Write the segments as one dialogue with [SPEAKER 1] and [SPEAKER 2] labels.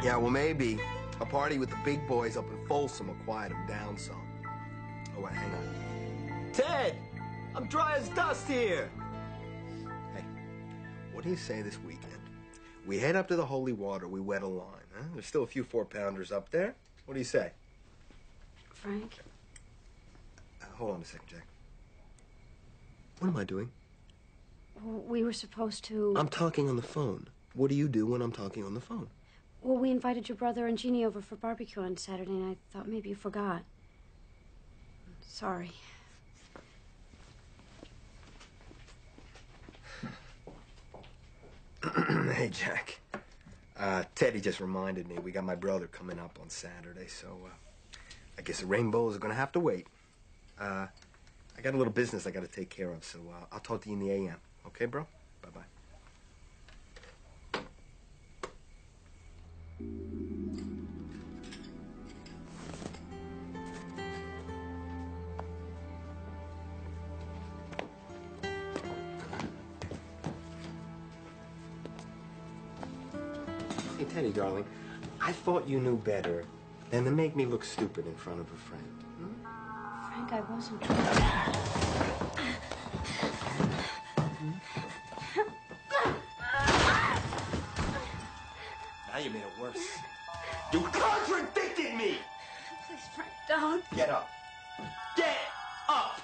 [SPEAKER 1] Yeah, well, maybe a party with the big boys up in Folsom will quiet him down some. Oh, wait, hang on. Ted! I'm dry as dust here! Hey, what do you say this weekend? We head up to the Holy Water, we wet a line, huh? There's still a few 4-pounders up there. What do you say?
[SPEAKER 2] Frank?
[SPEAKER 1] Hold on a second, Jack. What am I doing?
[SPEAKER 2] We were supposed to...
[SPEAKER 1] I'm talking on the phone. What do you do when I'm talking on the phone?
[SPEAKER 2] Well, we invited your brother and Jeannie over for barbecue on Saturday, and I thought maybe you forgot. Sorry.
[SPEAKER 1] Hey, Jack. Teddy just reminded me we got my brother coming up on Saturday, so I guess the rainbows are gonna have to wait. I got a little business I gotta take care of, so I'll talk to you in the AM. Okay, bro? Bye-bye. Hey, Teddy, darling, I thought you knew better than to make me look stupid in front of a friend.
[SPEAKER 2] Frank, I wasn't...
[SPEAKER 1] Now you made it worse. You contradicted me!
[SPEAKER 2] Please, Frank, don't.
[SPEAKER 1] Get up. Get up!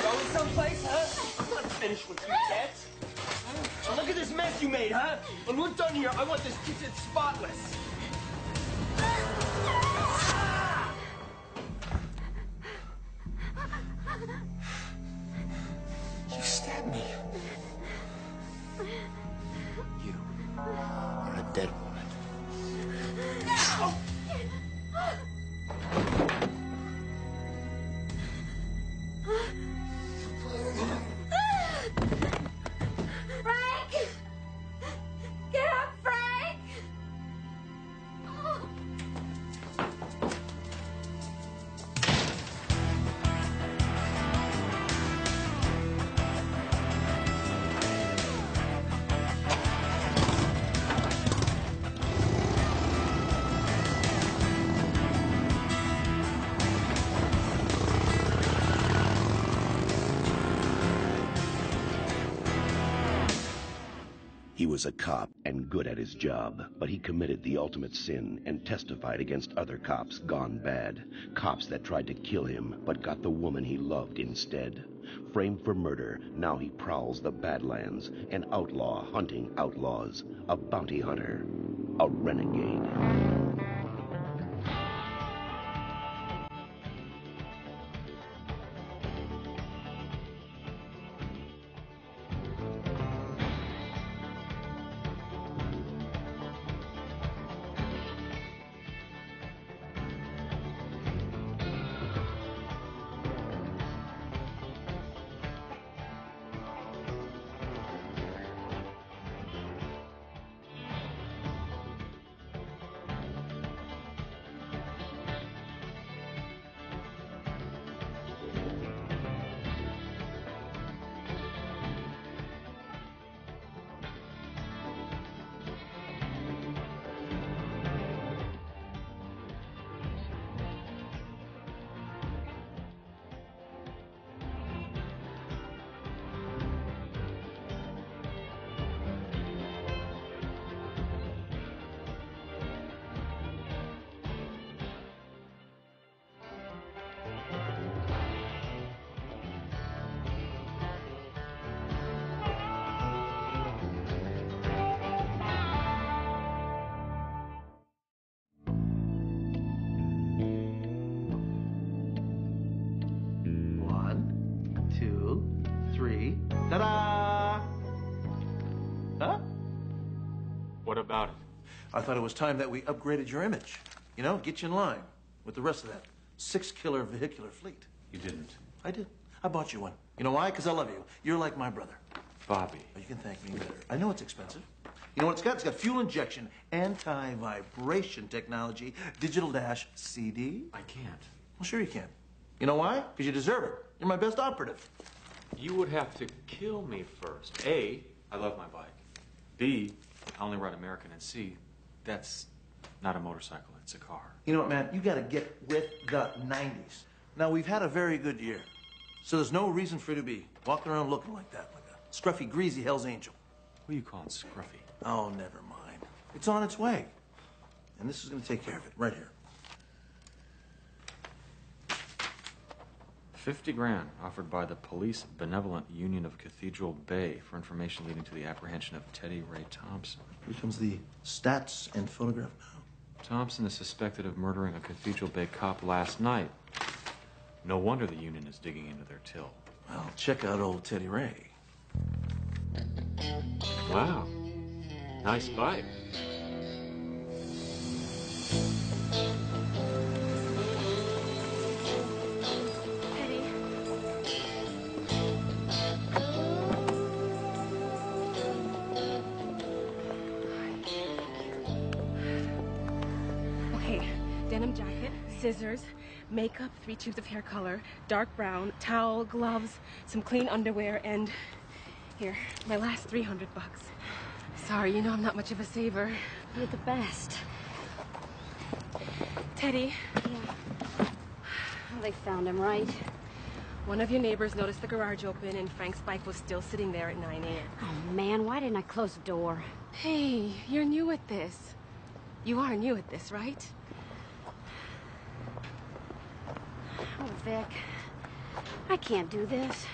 [SPEAKER 1] Going someplace, huh? I'm not finished with you yet. Now look at this mess you made, huh? When we're done here, I want this kitchen spotless. You stabbed me. You are a dead woman. No!
[SPEAKER 2] Frank! Get up, Frank!
[SPEAKER 3] He was a cop and good at his job, but he committed the ultimate sin and testified against other cops gone bad. Cops that tried to kill him, but got the woman he loved instead. Framed for murder, now he prowls the Badlands, an outlaw hunting outlaws, a bounty hunter, a renegade.
[SPEAKER 4] Ta-da! Huh?
[SPEAKER 5] What about it?
[SPEAKER 4] I thought it was time that we upgraded your image. You know, get you in line with the rest of that six-killer vehicular fleet.
[SPEAKER 5] You didn't.
[SPEAKER 4] I did. I bought you one. You know why? Because I love you. You're like my brother.
[SPEAKER 5] Bobby.
[SPEAKER 4] Oh, you can thank me later. I know it's expensive. You know what it's got? It's got fuel injection, anti-vibration technology, digital dash CD.
[SPEAKER 5] I can't.
[SPEAKER 4] Well, sure you can. You know why? Because you deserve it. You're my best operative.
[SPEAKER 5] You would have to kill me first. A, I love my bike. B, I only ride American. And C, that's not a motorcycle, it's a car.
[SPEAKER 4] You know what, man? You gotta get with the 90s. Now, we've had a very good year, so there's no reason for you to be walking around looking like that, like a scruffy, greasy Hell's Angel.
[SPEAKER 5] What are you calling scruffy?
[SPEAKER 4] Oh, never mind. It's on its way. And this is gonna take care of it, right here.
[SPEAKER 5] 50 grand offered by the Police Benevolent Union of Cathedral Bay for information leading to the apprehension of Teddy Ray Thompson.
[SPEAKER 4] Here comes the stats and photograph now.
[SPEAKER 5] Thompson is suspected of murdering a Cathedral Bay cop last night. No wonder the union is digging into their till.
[SPEAKER 4] Well, check out old Teddy Ray.
[SPEAKER 5] Wow. Nice bike.
[SPEAKER 2] Eddie.
[SPEAKER 6] Okay, denim jacket, scissors, makeup, 3 tubes of hair color, dark brown, towel, gloves, some clean underwear, and here, my last $300. Sorry, you know I'm not much of a saver.
[SPEAKER 2] You're the best.
[SPEAKER 6] Teddy,
[SPEAKER 2] Yeah. Well, they found him, right?
[SPEAKER 6] one of your neighbors noticed the garage open and Frank's bike was still sitting there at 9 a.m.
[SPEAKER 2] Oh, man, why didn't I close the door?
[SPEAKER 6] Hey, you're new at this. You are new at this, right?
[SPEAKER 2] Oh, Vic, I can't do this.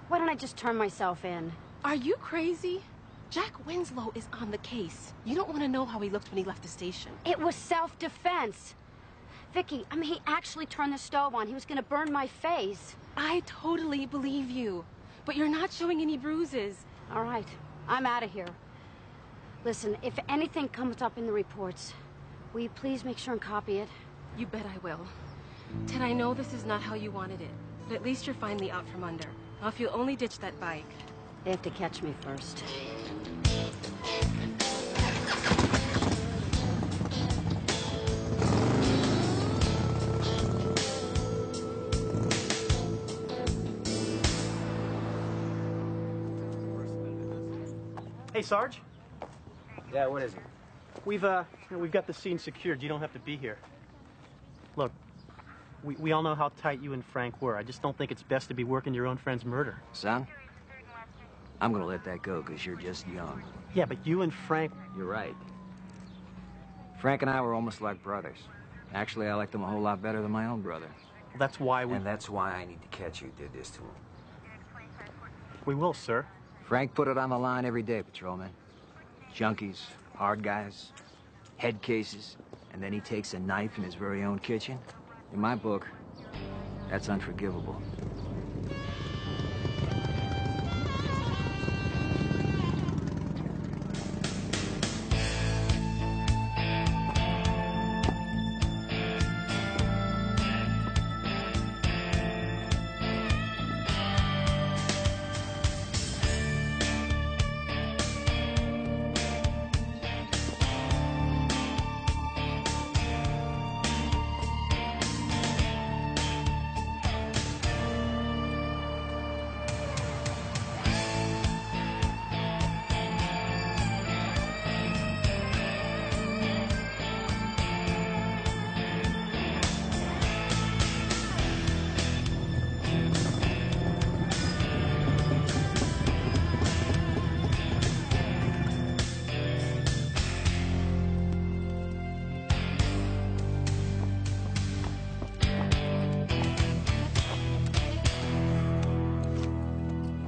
[SPEAKER 2] Why don't I just turn myself in?
[SPEAKER 6] Are you crazy? Jack Winslow is on the case. You don't want to know how he looked when he left the station.
[SPEAKER 2] It was self-defense. Vicky, I mean, he actually turned the stove on. He was gonna burn my face.
[SPEAKER 6] I totally believe you, but you're not showing any bruises.
[SPEAKER 2] All right, I'm out of here. Listen, if anything comes up in the reports, will you please make sure and copy it?
[SPEAKER 6] You bet I will. Ted, I know this is not how you wanted it, but at least you're finally out from under. Now, if you'll only ditch that bike.
[SPEAKER 2] They have to catch me first.
[SPEAKER 7] Hey, Sarge.
[SPEAKER 8] Yeah, what is it?
[SPEAKER 7] We've got the scene secured. You don't have to be here. Look, we all know how tight you and Frank were. I just don't think it's best to be working your own friend's murder.
[SPEAKER 8] Son, I'm gonna let that go because you're just young.
[SPEAKER 7] Yeah, but you and Frank...
[SPEAKER 8] You're right. Frank and I were almost like brothers. Actually, I liked him a whole lot better than my own brother.
[SPEAKER 7] Well, that's why we...
[SPEAKER 8] And that's why I need to catch who did this to him.
[SPEAKER 7] We will, sir.
[SPEAKER 8] Frank put it on the line every day, patrolman. Junkies, hard guys, head cases, and then he takes a knife in his very own kitchen. In my book, that's unforgivable.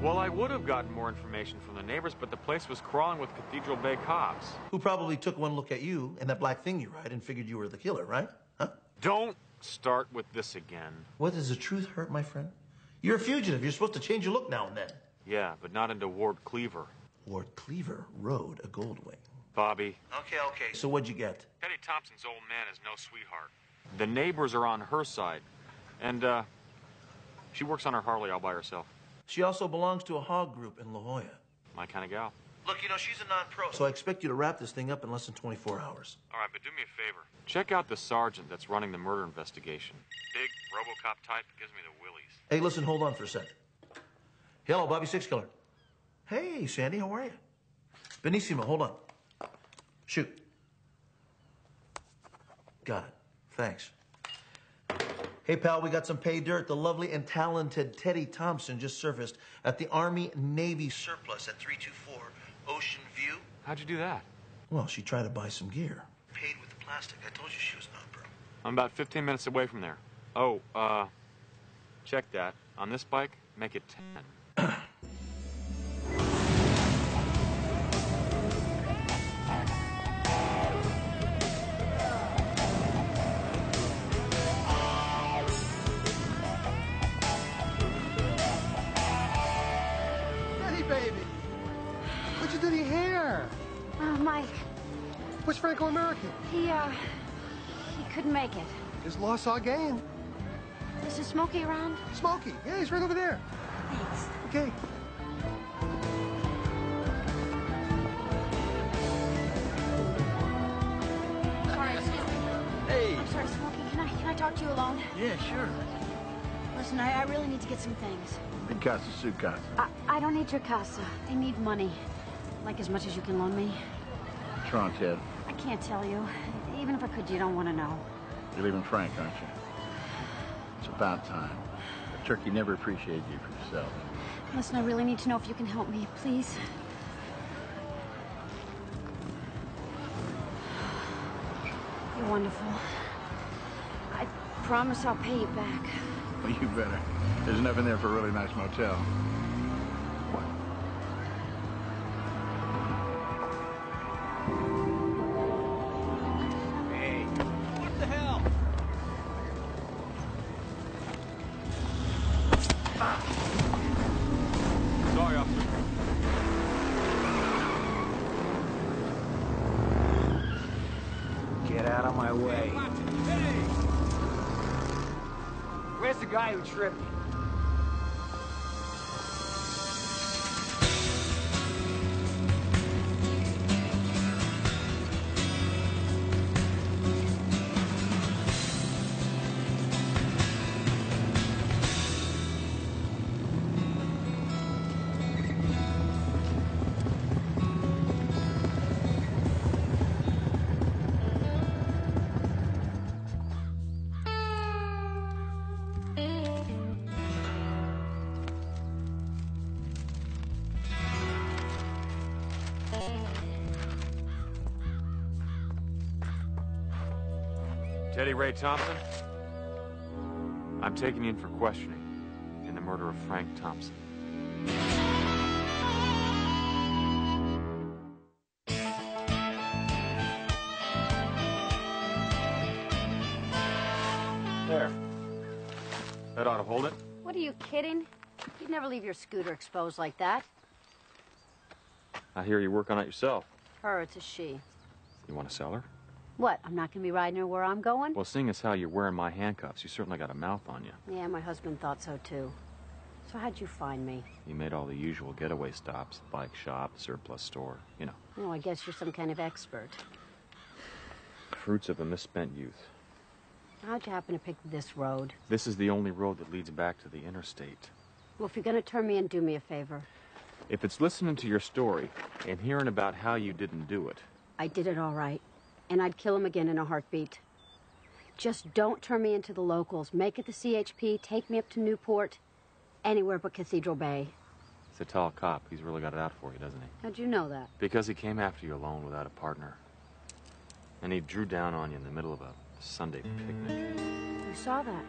[SPEAKER 5] Well, I would have gotten more information from the neighbors, but the place was crawling with Cathedral Bay cops.
[SPEAKER 4] Who probably took one look at you and that black thing you ride and figured you were the killer, right? Huh?
[SPEAKER 5] Don't start with this again.
[SPEAKER 4] What, does the truth hurt, my friend? You're a fugitive. You're supposed to change your look now and then.
[SPEAKER 5] Yeah, but not into Ward Cleaver.
[SPEAKER 4] Ward Cleaver rode a Goldwing.
[SPEAKER 5] Bobby.
[SPEAKER 4] Okay. So what'd you get?
[SPEAKER 5] Teddy Thompson's old man is no sweetheart. The neighbors are on her side. And, she works on her Harley all by herself.
[SPEAKER 4] She also belongs to a hog group in La Jolla.
[SPEAKER 5] My kind of gal.
[SPEAKER 4] Look, you know, she's a non-pro, so I expect you to wrap this thing up in less than 24 hours.
[SPEAKER 5] All right, but do me a favor. Check out the sergeant that's running the murder investigation. Big, RoboCop type gives me the willies.
[SPEAKER 4] Hey, listen, hold on for a second. Hello, Bobby Six Killer. Hey, Sandy, how are you? Benissimo, hold on. Shoot. Got it. Thanks. Hey, pal, we got some pay dirt. The lovely and talented Teddy Thompson just surfaced at the Army-Navy surplus at 324 Ocean View.
[SPEAKER 5] How'd you do that?
[SPEAKER 4] Well, she tried to buy some gear. Paid with the plastic. I told you she was not pro.
[SPEAKER 5] I'm about 15 minutes away from there. Oh, check that. On this bike, make it 10.
[SPEAKER 2] Mike.
[SPEAKER 9] Where's Franco-American?
[SPEAKER 2] He couldn't make it.
[SPEAKER 9] Just lost our game.
[SPEAKER 2] Is Smokey around?
[SPEAKER 9] Smokey? Yeah, he's right over there.
[SPEAKER 2] Thanks.
[SPEAKER 9] Okay.
[SPEAKER 2] Sorry, excuse me.
[SPEAKER 9] Hey.
[SPEAKER 2] I'm sorry, Smokey. Can I talk to you alone?
[SPEAKER 9] Yeah, sure.
[SPEAKER 2] Listen, I really need to get some things.
[SPEAKER 9] Big casa, su casa.
[SPEAKER 2] I don't need your casa. I need money. Like as much as you can loan me.
[SPEAKER 9] What's wrong, Ted?
[SPEAKER 2] I can't tell you. Even if I could, you don't want to know.
[SPEAKER 9] You're leaving Frank, aren't you? It's about time. The turkey never appreciated you for yourself.
[SPEAKER 2] Listen, I really need to know if you can help me, please. You're wonderful. I promise I'll pay you back.
[SPEAKER 9] Well, you better. There's enough in there for a really nice motel.
[SPEAKER 5] Sorry, officer.
[SPEAKER 8] Get out of my way. Where's the guy who tripped me?
[SPEAKER 5] Teddy Ray Thompson, I'm taking you in for questioning in the murder of Frank Thompson. There. That ought to hold it.
[SPEAKER 2] What, are you kidding? You'd never leave your scooter exposed like that.
[SPEAKER 5] I hear you work on it yourself.
[SPEAKER 2] Her, it's a she.
[SPEAKER 5] You want to sell her?
[SPEAKER 2] What, I'm not going to be riding her where I'm going?
[SPEAKER 5] Well, seeing as how you're wearing my handcuffs, you certainly got a mouth on you.
[SPEAKER 2] Yeah, my husband thought so, too. So how'd you find me?
[SPEAKER 5] You made all the usual getaway stops, bike shop, surplus store, you know.
[SPEAKER 2] Oh, I guess you're some kind of expert.
[SPEAKER 5] Fruits of a misspent youth.
[SPEAKER 2] How'd you happen to pick this road?
[SPEAKER 5] This is the only road that leads back to the interstate.
[SPEAKER 2] Well, if you're going to turn me in, do me a favor.
[SPEAKER 5] If it's listening to your story and hearing about how you didn't do it...
[SPEAKER 2] I did it all right. And I'd kill him again in a heartbeat. Just don't turn me into the locals. Make it the CHP, take me up to Newport, anywhere but Cathedral Bay.
[SPEAKER 5] He's a tall cop. He's really got it out for you, doesn't he?
[SPEAKER 2] How'd you know that?
[SPEAKER 5] Because he came after you alone without a partner. And he drew down on you in the middle of a Sunday picnic.
[SPEAKER 2] You saw that?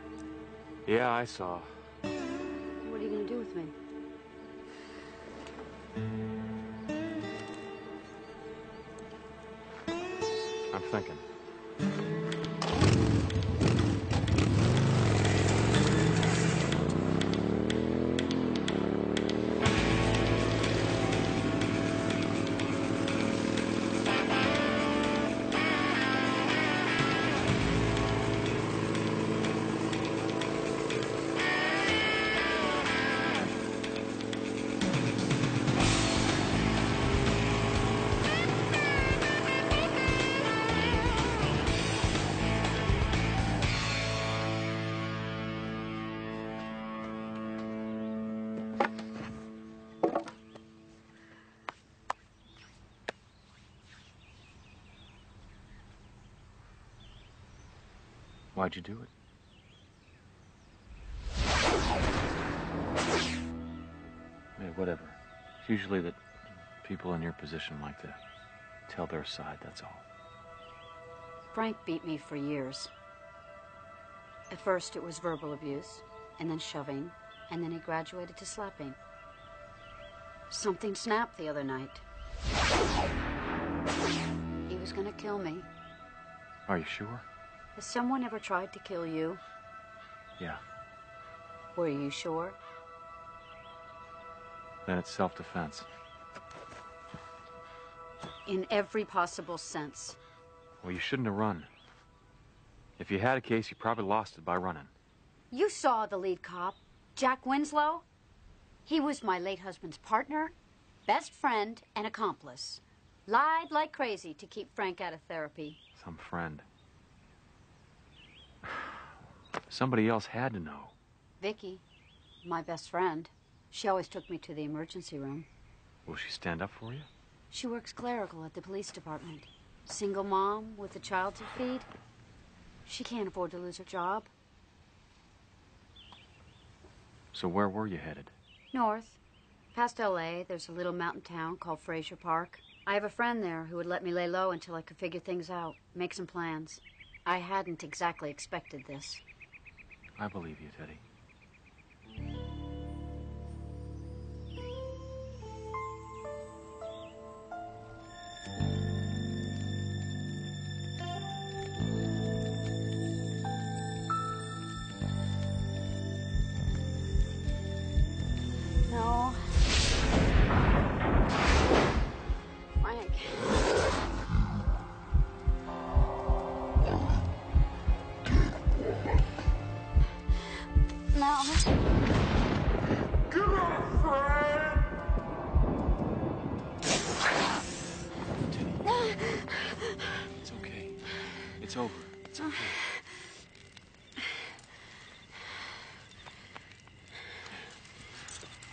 [SPEAKER 5] Yeah, I saw.
[SPEAKER 2] What are you going to do with me?
[SPEAKER 5] I'm thinking. Why'd you do it? Yeah, whatever. It's usually that people in your position like to tell their side, that's all.
[SPEAKER 2] Frank beat me for years. At first it was verbal abuse, and then shoving, and then he graduated to slapping. Something snapped the other night. He was gonna kill me.
[SPEAKER 5] Are you sure?
[SPEAKER 2] Has someone ever tried to kill you?
[SPEAKER 5] Yeah.
[SPEAKER 2] Were you sure?
[SPEAKER 5] Then it's self-defense.
[SPEAKER 2] In every possible sense.
[SPEAKER 5] Well, you shouldn't have run. If you had a case, you probably lost it by running.
[SPEAKER 2] You saw the lead cop, Jack Winslow. He was my late husband's partner, best friend, and accomplice. Lied like crazy to keep Frank out of therapy.
[SPEAKER 5] Some friend. Somebody else had to know.
[SPEAKER 2] Vicky, my best friend. She always took me to the emergency room.
[SPEAKER 5] Will she stand up for you?
[SPEAKER 2] She works clerical at the police department. Single mom with a child to feed. She can't afford to lose her job.
[SPEAKER 5] So where were you headed?
[SPEAKER 2] North. Past L.A., there's a little mountain town called Fraser Park. I have a friend there who would let me lay low until I could figure things out, make some plans. I hadn't exactly expected this.
[SPEAKER 5] I believe you, Teddy.
[SPEAKER 2] No. Frank. No.
[SPEAKER 10] Get up, Frank!
[SPEAKER 5] Teddy. It's okay. It's over. It's okay.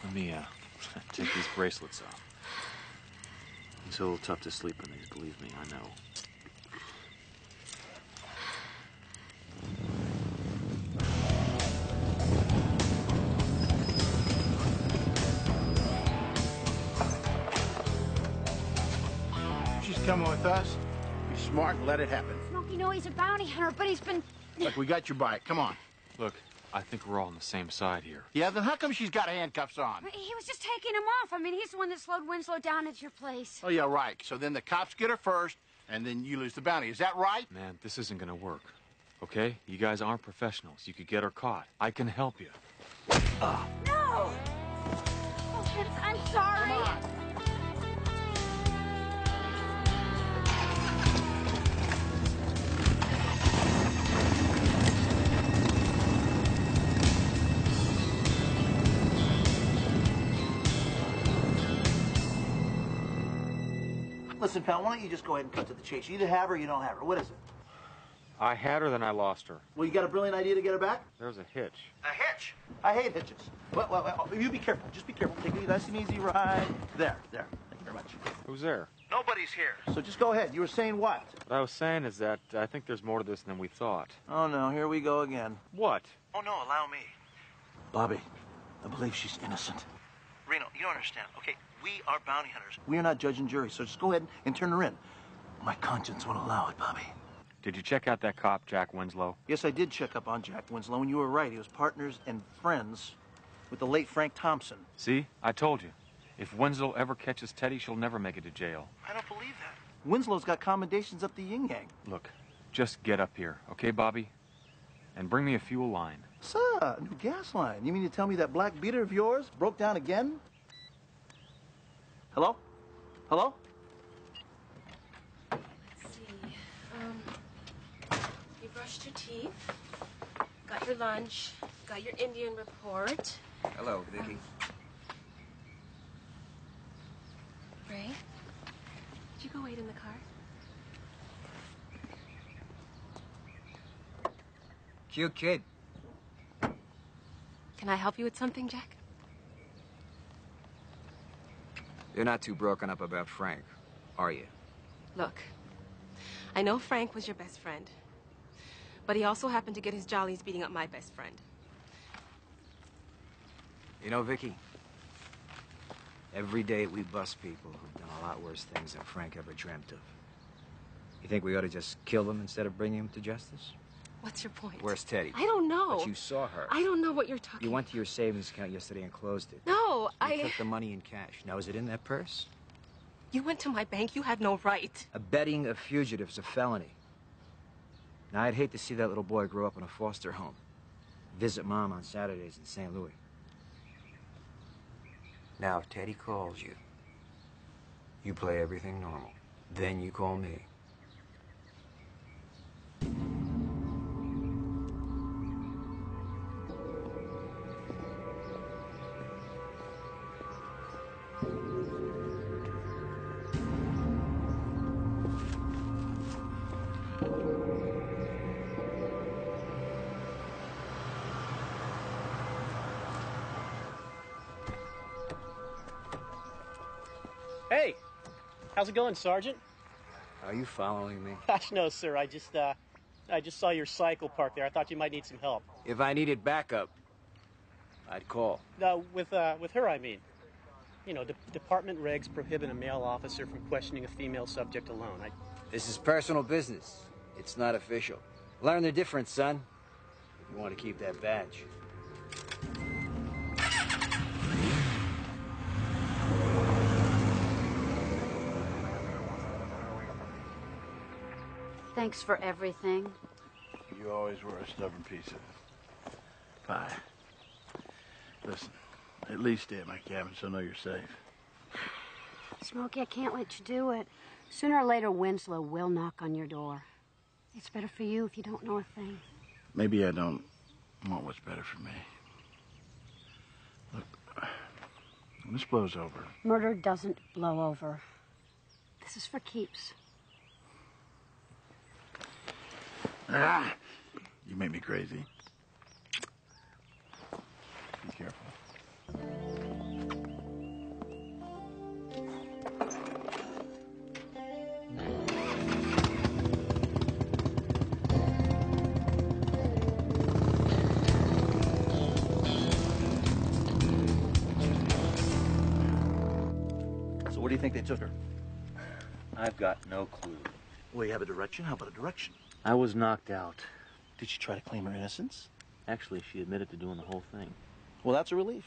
[SPEAKER 5] Let me, take these bracelets off. It's a little tough to sleep in these, believe me, I know.
[SPEAKER 9] She's coming with us. Be smart and let it happen.
[SPEAKER 2] Smokey, no, he's a bounty hunter, but he's been...
[SPEAKER 9] Look, we got your bike. Come on.
[SPEAKER 5] Look, I think we're all on the same side here.
[SPEAKER 9] Yeah, then how come she's got handcuffs on?
[SPEAKER 2] He was just taking him off. I mean, he's the one that slowed Winslow down at your place.
[SPEAKER 9] Oh, yeah, right. So then the cops get her first, and then you lose the bounty. Is that right?
[SPEAKER 5] Man, this isn't gonna work. Okay? You guys aren't professionals. You could get her caught. I can help you.
[SPEAKER 2] No! Oh, Vince, I'm sorry.
[SPEAKER 9] Come on.
[SPEAKER 4] Listen, pal, why don't you just go ahead and cut to the chase? You either have her or you don't have her. What is it?
[SPEAKER 5] I had her, then I lost her.
[SPEAKER 4] Well, you got a brilliant idea to get her back?
[SPEAKER 5] There's a hitch.
[SPEAKER 4] A hitch? I hate hitches. Well, you be careful. Just be careful. Take a nice and easy ride. There. Thank you very much.
[SPEAKER 5] Who's there?
[SPEAKER 4] Nobody's here. So just go ahead. You were saying what?
[SPEAKER 5] What I was saying is that I think there's more to this than we thought.
[SPEAKER 4] Oh, no. Here we go again.
[SPEAKER 5] What?
[SPEAKER 4] Oh, no. Allow me. Bobby, I believe she's innocent. Reno, you don't understand. Okay, we are bounty hunters. We are not judge and jury, so just go ahead and turn her in. My conscience won't allow it, Bobby.
[SPEAKER 5] Did you check out that cop, Jack Winslow?
[SPEAKER 4] Yes, I did check up on Jack Winslow, and you were right. He was partners and friends with the late Frank Thompson.
[SPEAKER 5] See? I told you. If Winslow ever catches Teddy, she'll never make it to jail.
[SPEAKER 4] I don't believe that. Winslow's got commendations up the yin-yang.
[SPEAKER 5] Look, just get up here, okay, Bobby? And bring me a fuel line.
[SPEAKER 4] Sir, new gas line. You mean to tell me that black beater of yours broke down again? Hello? Hello?
[SPEAKER 6] Let's see. You brushed your teeth, got your lunch, got your Indian report.
[SPEAKER 8] Hello, Vicky.
[SPEAKER 6] Ray, did you go wait in the car?
[SPEAKER 8] Cute kid.
[SPEAKER 6] Can I help you with something, Jack?
[SPEAKER 8] You're not too broken up about Frank, are you?
[SPEAKER 6] Look, I know Frank was your best friend, But he also happened to get his jollies beating up my best friend.
[SPEAKER 8] You know, Vicky, every day we bust people who've done a lot worse things than Frank ever dreamt of. You think we ought to just kill them instead of bringing him to justice?
[SPEAKER 6] What's your point?
[SPEAKER 8] Where's Teddy?
[SPEAKER 6] I don't know.
[SPEAKER 8] But you saw her.
[SPEAKER 6] I don't know what you're talking
[SPEAKER 8] You went to your savings account yesterday and closed it.
[SPEAKER 6] No,
[SPEAKER 8] You took the money in cash. Now, is it in that purse?
[SPEAKER 6] You went to my bank. You had no right.
[SPEAKER 8] Abetting a fugitive's a felony. Now, I'd hate to see that little boy grow up in a foster home. Visit Mom on Saturdays in St. Louis. Now, if Teddy calls you, you play everything normal. Then you call me.
[SPEAKER 7] Hey, how's it going, Sergeant?
[SPEAKER 8] Are you following me?
[SPEAKER 7] Gosh, no, sir. I just saw your cycle parked there. I thought you might need some help.
[SPEAKER 8] If I needed backup, I'd call.
[SPEAKER 7] With her, I mean. You know, department regs prohibit a male officer from questioning a female subject alone.
[SPEAKER 8] This is personal business. It's not official. Learn the difference, son. If you want to keep that badge.
[SPEAKER 2] Thanks for everything.
[SPEAKER 9] You always were a stubborn piece of pie. Listen, at least stay at my cabin so I know you're safe.
[SPEAKER 2] Smokey, I can't let you do it. Sooner or later, Winslow will knock on your door. It's better for you if you don't know a thing.
[SPEAKER 9] Maybe I don't want what's better for me. Look, when this blows over...
[SPEAKER 2] Murder doesn't blow over. This is for keeps.
[SPEAKER 9] Ah, you make me crazy. Be careful.
[SPEAKER 4] So where do you think they took her?
[SPEAKER 11] I've got no clue.
[SPEAKER 4] Well, you have a direction? How about a direction?
[SPEAKER 11] I was knocked out.
[SPEAKER 4] Did she try to claim her innocence?
[SPEAKER 11] Actually, she admitted to doing the whole thing.
[SPEAKER 4] Well, that's a relief.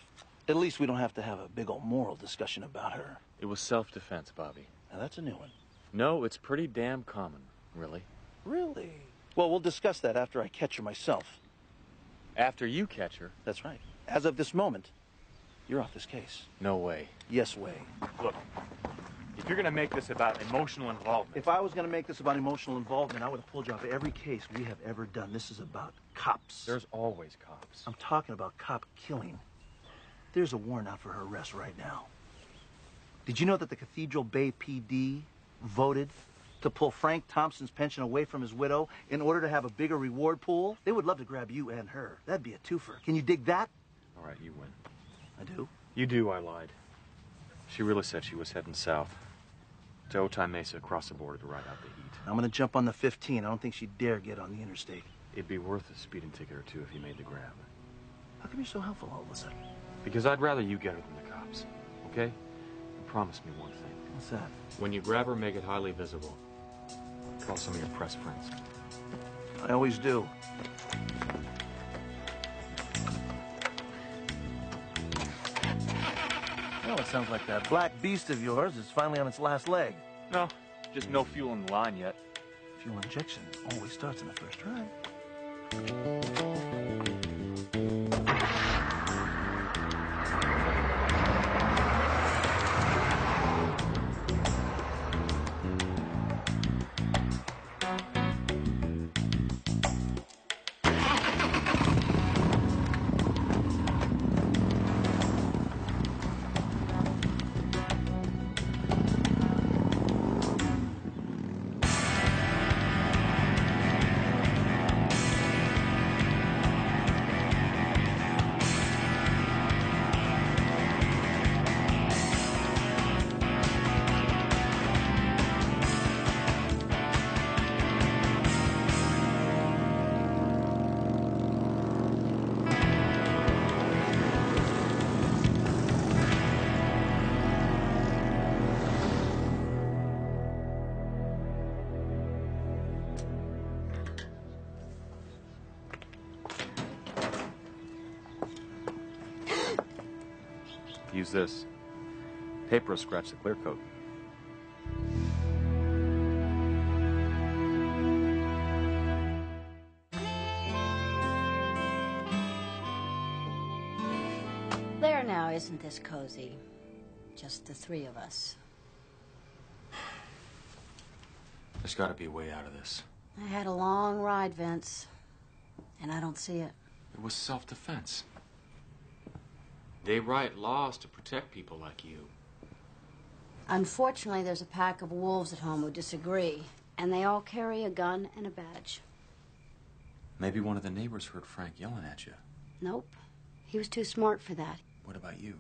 [SPEAKER 4] At least we don't have to have a big old moral discussion about her.
[SPEAKER 5] It was self-defense, Bobby.
[SPEAKER 4] Now, that's a new one.
[SPEAKER 5] No, it's pretty damn common, really.
[SPEAKER 4] Really? Well, we'll discuss that after I catch her myself.
[SPEAKER 5] After you catch her?
[SPEAKER 4] That's right. As of this moment, you're off this case.
[SPEAKER 5] No way.
[SPEAKER 4] Yes way.
[SPEAKER 5] Look, if you're gonna make this about emotional involvement...
[SPEAKER 4] If I was gonna make this about emotional involvement, I would have pulled you off every case we have ever done. This is about cops.
[SPEAKER 5] There's always cops.
[SPEAKER 4] I'm talking about cop killing. There's a warrant out for her arrest right now. Did you know that the Cathedral Bay PD voted to pull Frank Thompson's pension away from his widow in order to have a bigger reward pool? They would love to grab you and her. That'd be a twofer. Can you dig that?
[SPEAKER 5] All right, you win.
[SPEAKER 4] I do?
[SPEAKER 5] You do, I lied. She really said she was heading south to Otay Mesa across the border to ride out the heat.
[SPEAKER 4] I'm gonna jump on the 15. I don't think she'd dare get on the interstate.
[SPEAKER 5] It'd be worth a speeding ticket or two if you made the grab.
[SPEAKER 4] How come you're so helpful all of a sudden?
[SPEAKER 5] Because I'd rather you get her than the cops, okay? And promise me one thing.
[SPEAKER 4] What's that?
[SPEAKER 5] When you grab her, make it highly visible. Call some of your press friends.
[SPEAKER 4] I always do. Well, it sounds like that black beast of yours is finally on its last leg.
[SPEAKER 5] No, just no fuel in the line yet.
[SPEAKER 4] Fuel injection always starts in the first try.
[SPEAKER 5] Use this. Paper will scratch the clear coat.
[SPEAKER 2] There now, isn't this cozy? Just the three of us.
[SPEAKER 5] There's got to be a way out of this.
[SPEAKER 2] I had a long ride, Vince, and I don't see it.
[SPEAKER 5] It was self-defense. They write laws to protect people like you.
[SPEAKER 2] Unfortunately, there's a pack of wolves at home who disagree, and they all carry a gun and a badge.
[SPEAKER 5] Maybe one of the neighbors heard Frank yelling at you.
[SPEAKER 2] Nope. He was too smart for that.
[SPEAKER 5] What about you?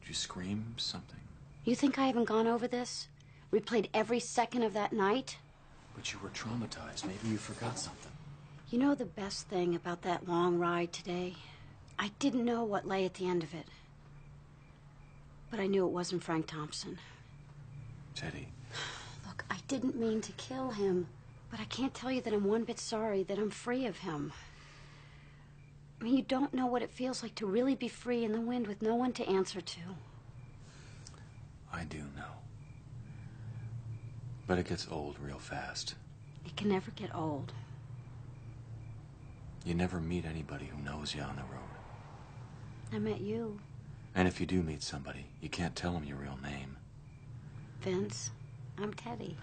[SPEAKER 5] Did you scream something?
[SPEAKER 2] You think I haven't gone over this? Replayed every second of that night?
[SPEAKER 5] But you were traumatized. Maybe you forgot something.
[SPEAKER 2] You know the best thing about that long ride today? I didn't know what lay at the end of it. But I knew it wasn't Frank Thompson.
[SPEAKER 5] Teddy.
[SPEAKER 2] Look, I didn't mean to kill him, but I can't tell you that I'm one bit sorry that I'm free of him. I mean, you don't know what it feels like to really be free in the wind with no one to answer to.
[SPEAKER 5] I do know. But it gets old real fast.
[SPEAKER 2] It can never get old.
[SPEAKER 5] You never meet anybody who knows you on the road.
[SPEAKER 2] I met you.
[SPEAKER 5] And if you do meet somebody, you can't tell them your real name.
[SPEAKER 2] Vince, I'm Teddy.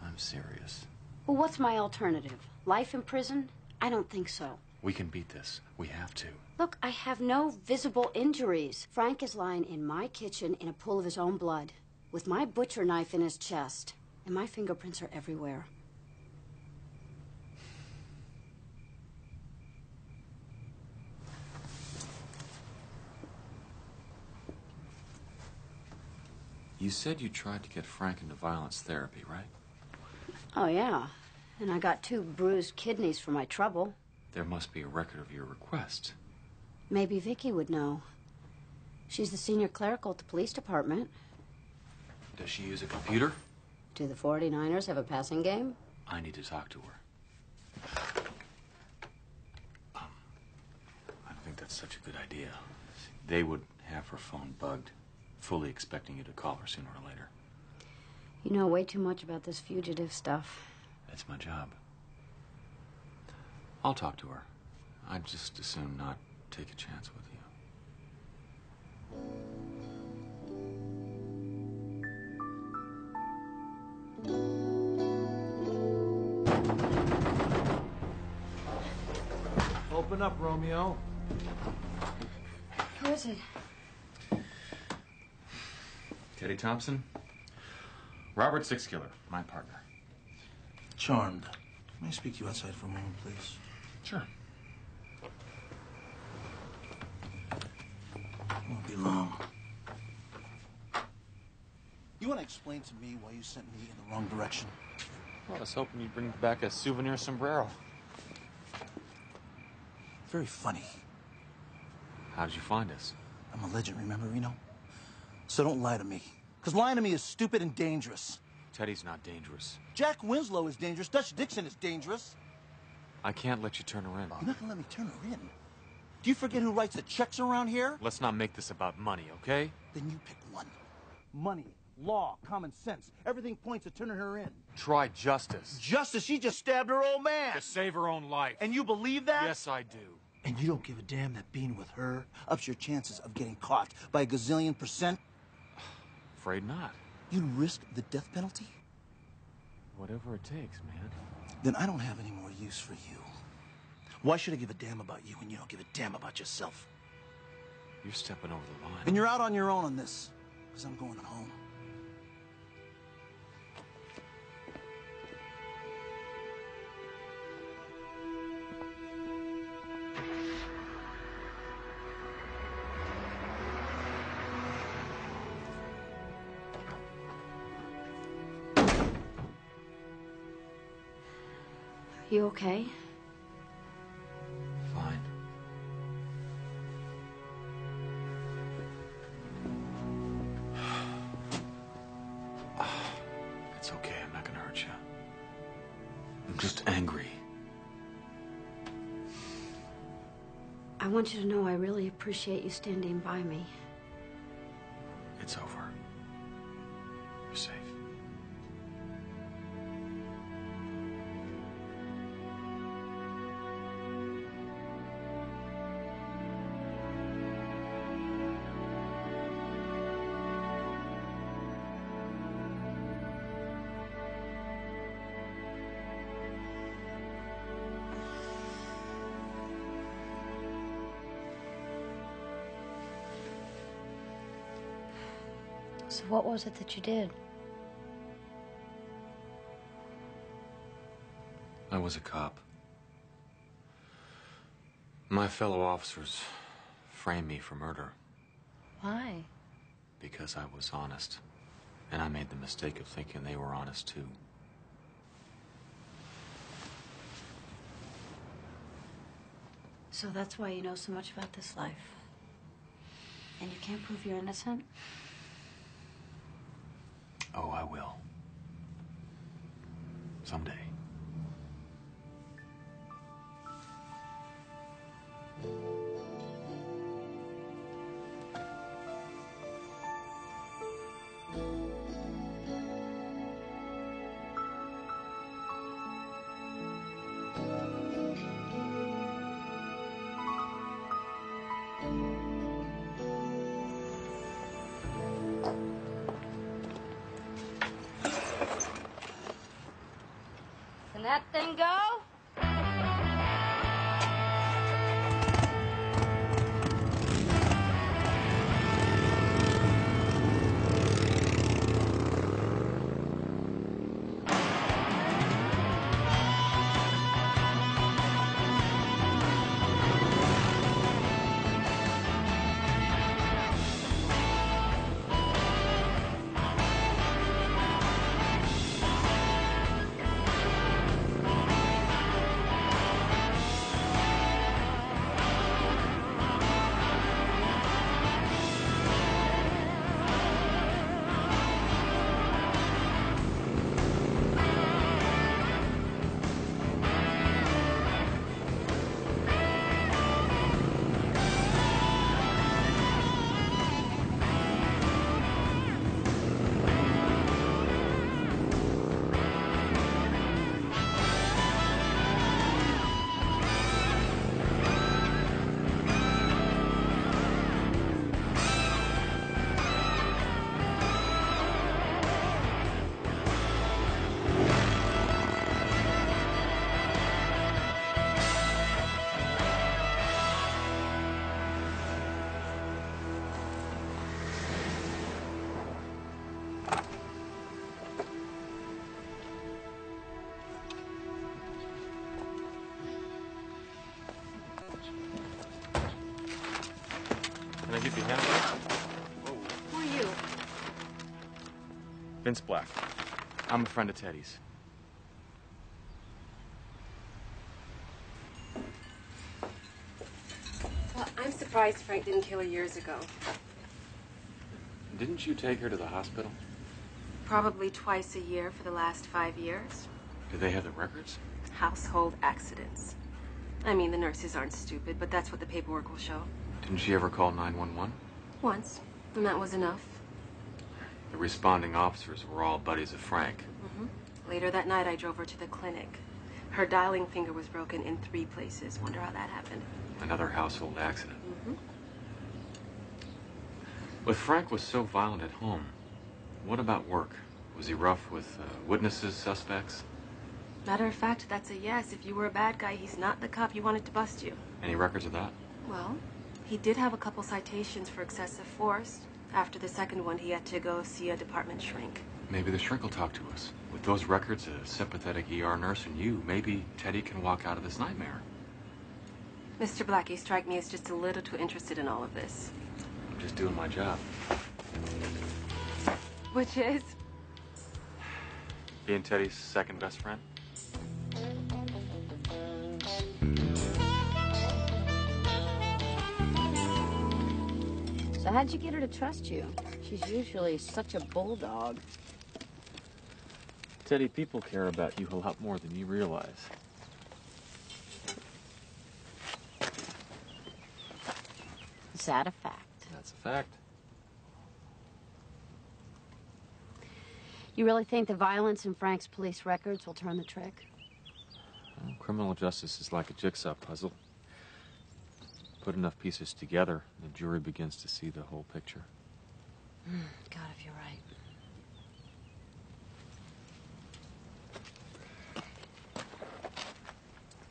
[SPEAKER 5] I'm serious.
[SPEAKER 2] Well, what's my alternative? Life in prison? I don't think so.
[SPEAKER 5] We can beat this. We have to.
[SPEAKER 2] Look, I have no visible injuries. Frank is lying in my kitchen in a pool of his own blood, with my butcher knife in his chest, and my fingerprints are everywhere.
[SPEAKER 5] You said you tried to get Frank into violence therapy, right?
[SPEAKER 2] Oh, yeah. And I got 2 bruised kidneys for my trouble.
[SPEAKER 5] There must be a record of your request.
[SPEAKER 2] Maybe Vicky would know. She's the senior clerical at the police department.
[SPEAKER 5] Does she use a computer?
[SPEAKER 2] Do the 49ers have a passing game?
[SPEAKER 5] I need to talk to her. I don't think that's such a good idea. They would have her phone bugged, fully expecting you to call her sooner or later.
[SPEAKER 2] You know way too much about this fugitive stuff.
[SPEAKER 5] That's my job. I'll talk to her. I'd just as soon not take a chance with you.
[SPEAKER 4] Open up, Romeo.
[SPEAKER 2] Who is it?
[SPEAKER 5] Teddy Thompson? Robert Six Killer, my partner.
[SPEAKER 4] Charmed. May I speak to you outside for a moment, please?
[SPEAKER 5] Sure.
[SPEAKER 4] Won't be long. You want to explain to me why you sent me in the wrong direction?
[SPEAKER 5] Well, I was hoping you'd bring back a souvenir sombrero.
[SPEAKER 4] Very funny.
[SPEAKER 5] How did you find us?
[SPEAKER 4] I'm a legend, remember, Reno? So don't lie to me. Because lying to me is stupid and dangerous.
[SPEAKER 5] Teddy's not dangerous.
[SPEAKER 4] Jack Winslow is dangerous. Dutch Dixon is dangerous.
[SPEAKER 5] I can't let you turn her in.
[SPEAKER 4] You're not going to let me turn her in. Do you forget who writes the checks around here?
[SPEAKER 5] Let's not make this about money, okay?
[SPEAKER 4] Then you pick one. Money, law, common sense. Everything points to turning her in.
[SPEAKER 5] Try justice.
[SPEAKER 4] Justice? She just stabbed her old man.
[SPEAKER 5] To save her own life.
[SPEAKER 4] And you believe that?
[SPEAKER 5] Yes, I do.
[SPEAKER 4] And you don't give a damn that being with her ups your chances of getting caught by a gazillion %?
[SPEAKER 5] Afraid not.
[SPEAKER 4] You'd risk the death penalty?
[SPEAKER 5] Whatever it takes, man.
[SPEAKER 4] Then I don't have any more use for you. Why should I give a damn about you when you don't give a damn about yourself?
[SPEAKER 5] You're stepping over the line.
[SPEAKER 4] And you're out on your own on this, because I'm going home.
[SPEAKER 2] You okay?
[SPEAKER 5] Fine. It's okay. I'm not gonna hurt you. I'm just angry.
[SPEAKER 2] I want you to know I really appreciate you standing by me.
[SPEAKER 5] It's over. You're safe.
[SPEAKER 2] So what was it that you did?
[SPEAKER 5] I was a cop. My fellow officers framed me for murder
[SPEAKER 2] Why?
[SPEAKER 5] because I was honest. And I made the mistake of thinking they were honest too.
[SPEAKER 2] So that's why you know so much about this life. And you can't prove you're innocent?
[SPEAKER 5] Oh, I will. Someday.
[SPEAKER 2] Can that thing go?
[SPEAKER 5] Can I give you a hand?
[SPEAKER 2] Who are you?
[SPEAKER 5] Vince Black. I'm a friend of Teddy's.
[SPEAKER 6] Well, I'm surprised Frank didn't kill her years ago.
[SPEAKER 5] Didn't you take her to the hospital?
[SPEAKER 6] Probably twice a year for the last 5 years.
[SPEAKER 5] Did they have the records?
[SPEAKER 6] Household accidents. I mean, the nurses aren't stupid, but that's what the paperwork will show.
[SPEAKER 5] Didn't she ever call 911?
[SPEAKER 6] Once, and that was enough.
[SPEAKER 5] The responding officers were all buddies of Frank.
[SPEAKER 6] Later that night, I drove her to the clinic. Her dialing finger was broken in 3 places. Wonder how that happened.
[SPEAKER 5] Another household accident. But Frank was so violent at home. What about work? Was he rough with witnesses, suspects?
[SPEAKER 6] Matter of fact, that's a yes. If you were a bad guy, he's not the cop you wanted to bust you.
[SPEAKER 5] Any records of that?
[SPEAKER 6] Well, he did have a couple citations for excessive force. After the second one, he had to go see a department shrink.
[SPEAKER 5] Maybe the shrink will talk to us. With those records, a sympathetic ER nurse, and you, maybe Teddy can walk out of this nightmare.
[SPEAKER 6] Mr. Black, you strike me as just a little too interested in all of this.
[SPEAKER 5] I'm just doing my job.
[SPEAKER 6] Which is?
[SPEAKER 5] Being Teddy's second best friend?
[SPEAKER 2] So how'd you get her to trust you? She's usually such a bulldog.
[SPEAKER 5] Teddy, people care about you a lot more than you realize.
[SPEAKER 2] Is that a fact?
[SPEAKER 5] That's a fact.
[SPEAKER 2] You really think the violence in Frank's police records will turn the trick?
[SPEAKER 5] Well, criminal justice is like a jigsaw puzzle. Put enough pieces together, the jury begins to see the whole picture.
[SPEAKER 2] God, if you're right.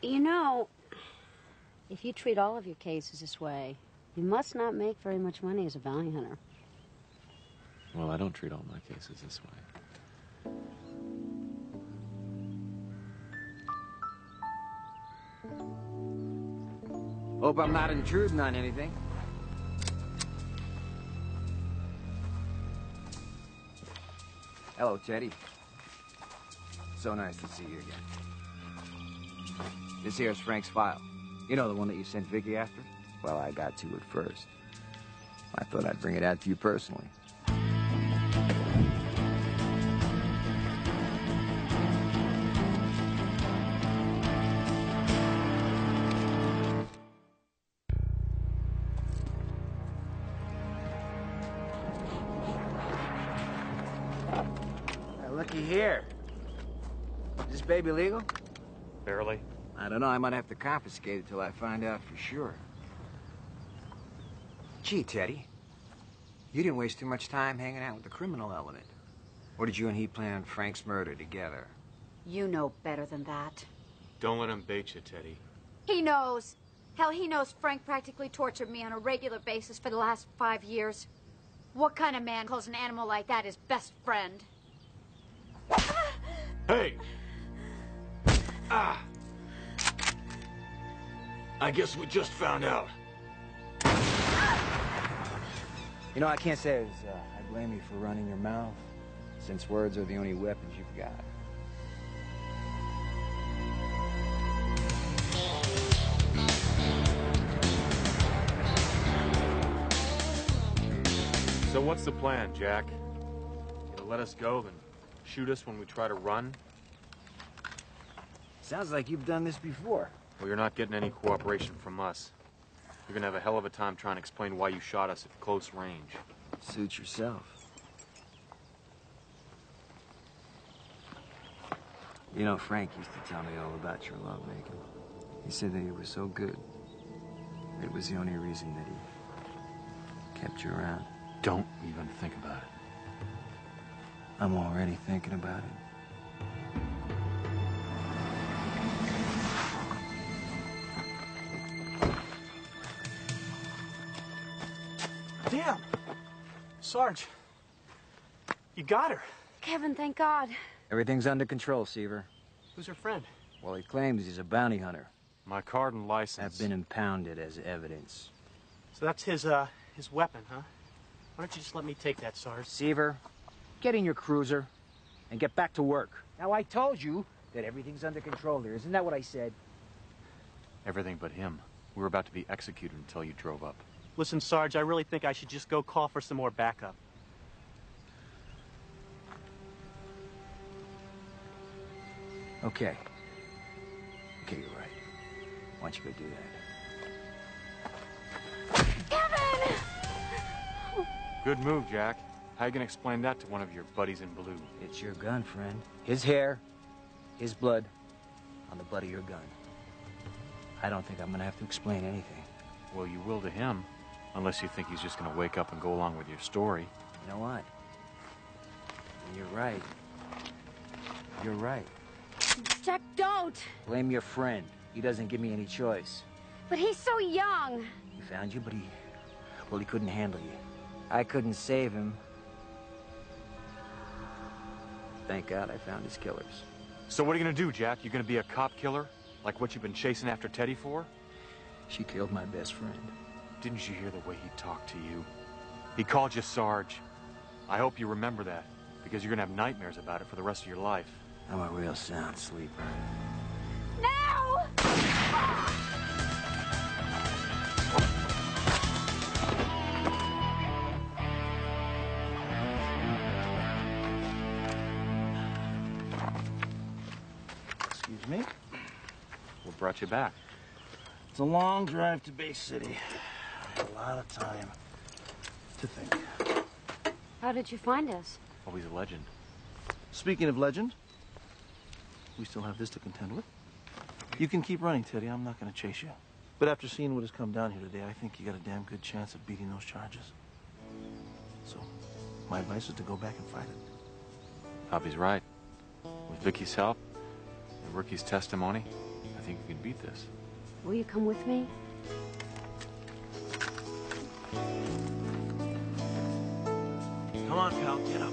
[SPEAKER 2] You know, if you treat all of your cases this way, you must not make very much money as a bounty hunter.
[SPEAKER 5] Well, I don't treat all my cases this way.
[SPEAKER 8] Hope I'm not intruding on anything. Hello, Teddy. So nice to see you again. This here's Frank's file. You know, the one that you sent Vicky after? Well, I got to it first. I thought I'd bring it out to you personally. Looky here. Is this baby legal?
[SPEAKER 5] Barely.
[SPEAKER 8] I don't know. I might have to confiscate it till I find out for sure. Gee, Teddy. You didn't waste too much time hanging out with the criminal element. Or did you and he plan Frank's murder together?
[SPEAKER 2] You know better than that.
[SPEAKER 5] Don't let him bait you, Teddy.
[SPEAKER 2] He knows. Hell, he knows Frank practically tortured me on a regular basis for the last 5 years. What kind of man calls an animal like that his best friend?
[SPEAKER 9] Hey! Ah! I guess we just found out.
[SPEAKER 8] You know, I can't say I blame you for running your mouth, since words are the only weapons you've got.
[SPEAKER 5] So what's the plan, Jack? You gonna let us go, then shoot us when we try to run?
[SPEAKER 8] Sounds like you've done this before.
[SPEAKER 5] Well, you're not getting any cooperation from us. You're gonna have a hell of a time trying to explain why you shot us at close range.
[SPEAKER 8] Suit yourself. You know, Frank used to tell me all about your lovemaking. He said that you were so good. It was the only reason that he kept you around.
[SPEAKER 5] Don't even think about it.
[SPEAKER 8] I'm already thinking about it.
[SPEAKER 7] Damn! Sarge, you got her.
[SPEAKER 2] Kevin, thank God.
[SPEAKER 8] Everything's under control, Seaver.
[SPEAKER 7] Who's her friend?
[SPEAKER 8] Well, he claims he's a bounty hunter.
[SPEAKER 5] My card and license
[SPEAKER 8] Have been impounded as evidence.
[SPEAKER 7] So that's his weapon, huh? Why don't you just let me take that, Sarge?
[SPEAKER 8] Seaver, get in your cruiser and get back to work. Now, I told you that everything's under control here. Isn't that what I said?
[SPEAKER 5] everything but him. We were about to be executed until you drove up.
[SPEAKER 7] Listen, Sarge, I really think I should just go call for some more backup.
[SPEAKER 8] Okay. Okay, you're right. Why don't you go do that?
[SPEAKER 2] Kevin!
[SPEAKER 5] Good move, Jack. How you gonna explain that to one of your buddies in blue?
[SPEAKER 8] It's your gun, friend. His hair, his blood, on the butt of your gun. I don't think I'm gonna have to explain anything.
[SPEAKER 5] Well, you will to him, unless you think he's just gonna wake up and go along with your story.
[SPEAKER 8] You know what? You're right. You're right.
[SPEAKER 2] Jack, don't!
[SPEAKER 8] Blame your friend. He doesn't give me any choice.
[SPEAKER 2] But he's so young.
[SPEAKER 8] He found you, but he couldn't handle you. I couldn't save him. Thank God I found his killers.
[SPEAKER 5] So what are you gonna do, Jack? You gonna be a cop killer? Like what you've been chasing after Teddy for?
[SPEAKER 8] She killed my best friend.
[SPEAKER 5] Didn't you hear the way he talked to you? He called you Sarge. I hope you remember that, because you're gonna have nightmares about it for the rest of your life.
[SPEAKER 8] I'm a real sound sleeper.
[SPEAKER 2] No!
[SPEAKER 9] Excuse me?
[SPEAKER 5] What brought you back?
[SPEAKER 9] It's a long drive to Bay City. A lot of time to think.
[SPEAKER 2] How did you find us?
[SPEAKER 5] Always a legend.
[SPEAKER 4] Speaking of legend, we still have this to contend with. You can keep running, Teddy. I'm not going to chase you. But after seeing what has come down here today, I think you got a damn good chance of beating those charges. So, my advice is to go back and fight it.
[SPEAKER 5] Bobby's right. With Vicky's help and Ricky's testimony, I think you can beat this.
[SPEAKER 2] Will you come with me?
[SPEAKER 4] Come on, pal, get up.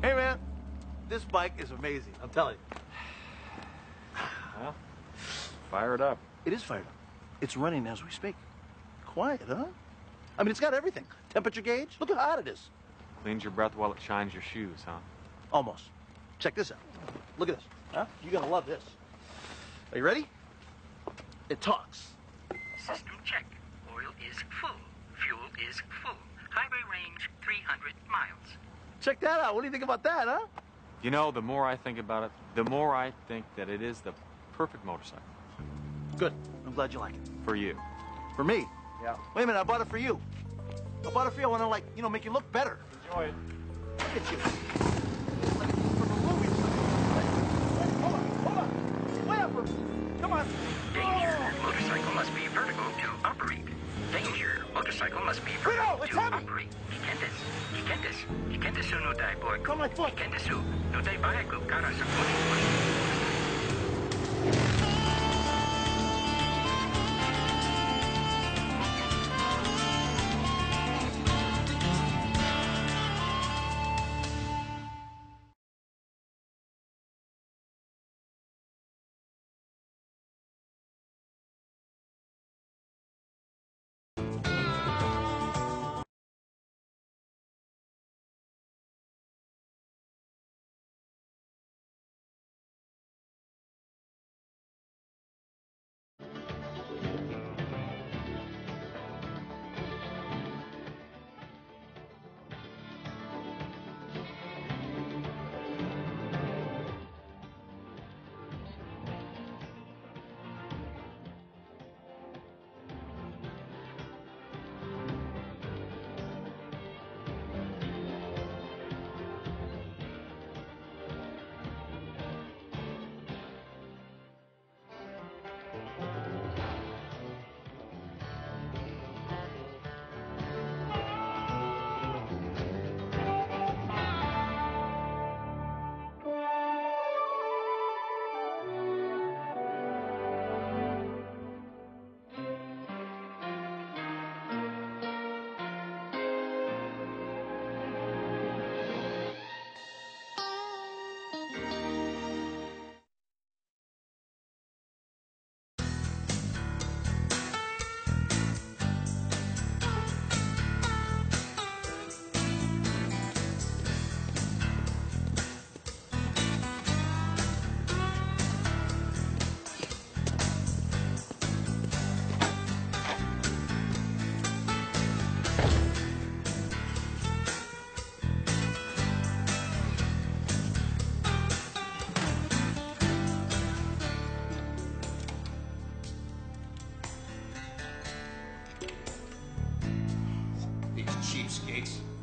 [SPEAKER 4] Hey, man, this bike is amazing, I'm telling you.
[SPEAKER 5] Well, fire it up.
[SPEAKER 4] It is fired up. It's running as we speak. Quiet, huh? I mean, it's got everything. Temperature gauge. Look how hot it is.
[SPEAKER 5] Cleans your breath while it shines your shoes, huh?
[SPEAKER 4] Almost. Check this out. Look at this. Huh? You're gonna love this. Are you ready? It talks.
[SPEAKER 12] System check. Oil is full. Fuel is full. Highway range 300 miles.
[SPEAKER 4] Check that out. What do you think about that, huh?
[SPEAKER 5] You know, the more I think about it, the more I think that it is the perfect motorcycle.
[SPEAKER 4] Good. I'm glad you like it.
[SPEAKER 5] For you.
[SPEAKER 4] For me?
[SPEAKER 5] Yeah.
[SPEAKER 4] Wait a minute. I bought it for you. I bought it for you. I want to, like, you know, make you look better.
[SPEAKER 5] Enjoy it.
[SPEAKER 4] Look at you. Like from a movie. Hold on. Way up. Come on.
[SPEAKER 12] Danger. Motorcycle must be vertical to operate. Danger. Motorcycle must be vertical to operate. Ikendesu no dai boy.
[SPEAKER 4] Come on, foot.
[SPEAKER 12] Ikendesu no dai bayaku kara sa koni.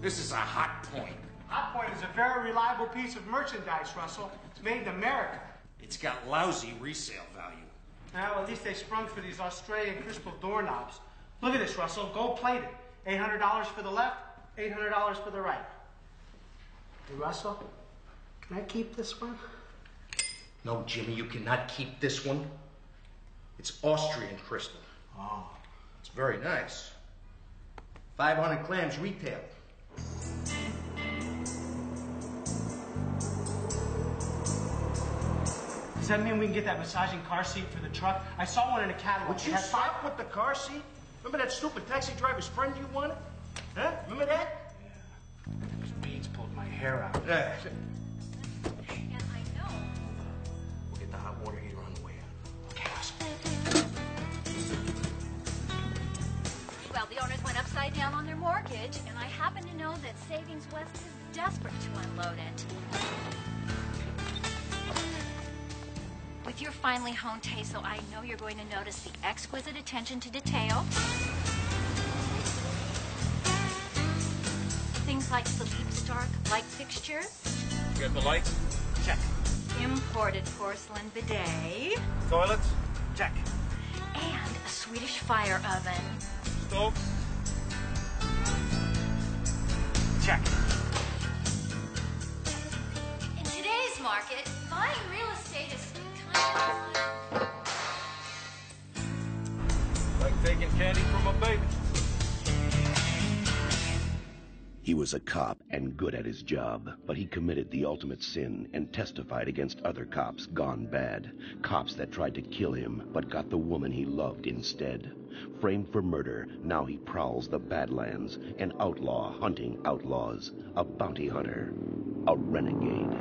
[SPEAKER 13] This is a hot point.
[SPEAKER 14] Hot Point is a very reliable piece of merchandise, Russell. It's made in America.
[SPEAKER 13] It's got lousy resale value.
[SPEAKER 14] Well, at least they sprung for these Australian crystal doorknobs. Look at this, Russell. Gold plated. $800 for the left, $800 for the right. Hey, Russell, can I keep this one?
[SPEAKER 13] No, Jimmy, you cannot keep this one. It's Austrian crystal.
[SPEAKER 14] Oh.
[SPEAKER 13] It's very nice. 500 clams retail.
[SPEAKER 14] Does that mean we can get that massaging car seat for the truck? I saw one in a catalog.
[SPEAKER 13] Would you stop with the car seat? Remember that stupid taxi driver's friend you wanted? Huh? Remember that?
[SPEAKER 14] Yeah. Those beads pulled my hair out.
[SPEAKER 13] Yeah.
[SPEAKER 15] And I know.
[SPEAKER 13] We'll get the hot water heater on the way out.
[SPEAKER 14] Okay, Russell.
[SPEAKER 15] Well, the owners went upside down on their mortgage, and I happen to know that Savings West is desperate to unload it. With your finely honed taste, though, I know you're going to notice the exquisite attention to detail. Things like Philippe Stark light fixtures.
[SPEAKER 16] You got the lights? Check.
[SPEAKER 15] Imported porcelain bidet.
[SPEAKER 16] Toilets? Check.
[SPEAKER 15] And a Swedish fire oven.
[SPEAKER 16] Stove? Check.
[SPEAKER 15] In today's market, buying real estate is kind of
[SPEAKER 16] Like taking candy from a baby.
[SPEAKER 3] He was a cop and good at his job, but he committed the ultimate sin and testified against other cops gone bad. Cops that tried to kill him, but got the woman he loved instead. Framed for murder, now he prowls the Badlands, an outlaw hunting outlaws, a bounty hunter, a renegade.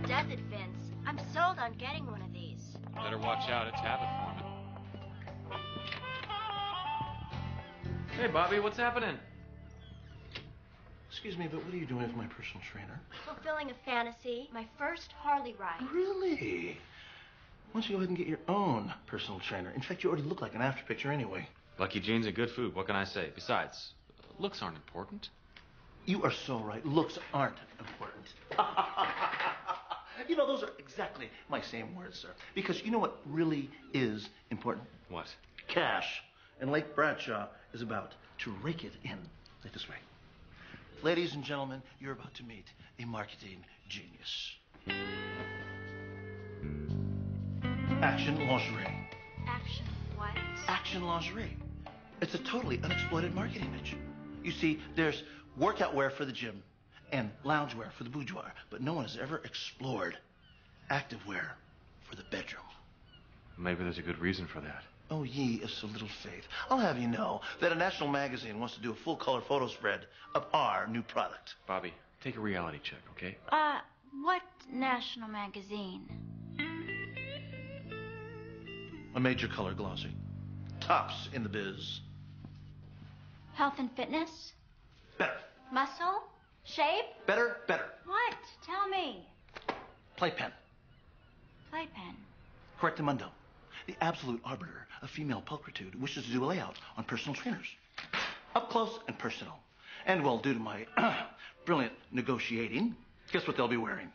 [SPEAKER 15] does it, Vince. I'm sold on getting one of these.
[SPEAKER 5] Better watch out, it's habit forming. Hey, Bobby, what's happening?
[SPEAKER 4] Excuse me, but what are you doing with my personal trainer?
[SPEAKER 15] Fulfilling a fantasy, my first Harley ride.
[SPEAKER 4] Really? Why don't you go ahead and get your own personal trainer? In fact, you already look like an after picture anyway.
[SPEAKER 5] Lucky jeans and good food, what can I say? Besides, looks aren't important.
[SPEAKER 4] You are so right. Looks aren't important. You know, those are exactly my same words, sir. Because you know what really is important?
[SPEAKER 5] What?
[SPEAKER 4] Cash. And Lake Bradshaw is about to rake it in. Like this way. Ladies and gentlemen, you're about to meet a marketing genius. Action Lingerie.
[SPEAKER 15] Action what?
[SPEAKER 4] Action Lingerie. It's a totally unexploited marketing niche. You see, there's workout wear for the gym and loungewear for the boudoir, but no one has ever explored activewear for the bedroom.
[SPEAKER 5] Maybe there's a good reason for that.
[SPEAKER 4] Oh, ye of so little faith. I'll have you know that a national magazine wants to do a full-color photo spread of our new product.
[SPEAKER 5] Bobby, take a reality check, okay?
[SPEAKER 15] What national magazine?
[SPEAKER 4] A major color glossy. Tops in the biz.
[SPEAKER 15] Health and fitness?
[SPEAKER 4] Better.
[SPEAKER 15] Muscle? Shape?
[SPEAKER 4] Better, better.
[SPEAKER 15] What? Tell me.
[SPEAKER 4] Playpen.
[SPEAKER 15] Playpen.
[SPEAKER 4] Correctamundo. The absolute arbiter of female pulchritude wishes to do a layout on personal trainers. Up close and personal. And well, due to my brilliant negotiating, guess what they'll be wearing?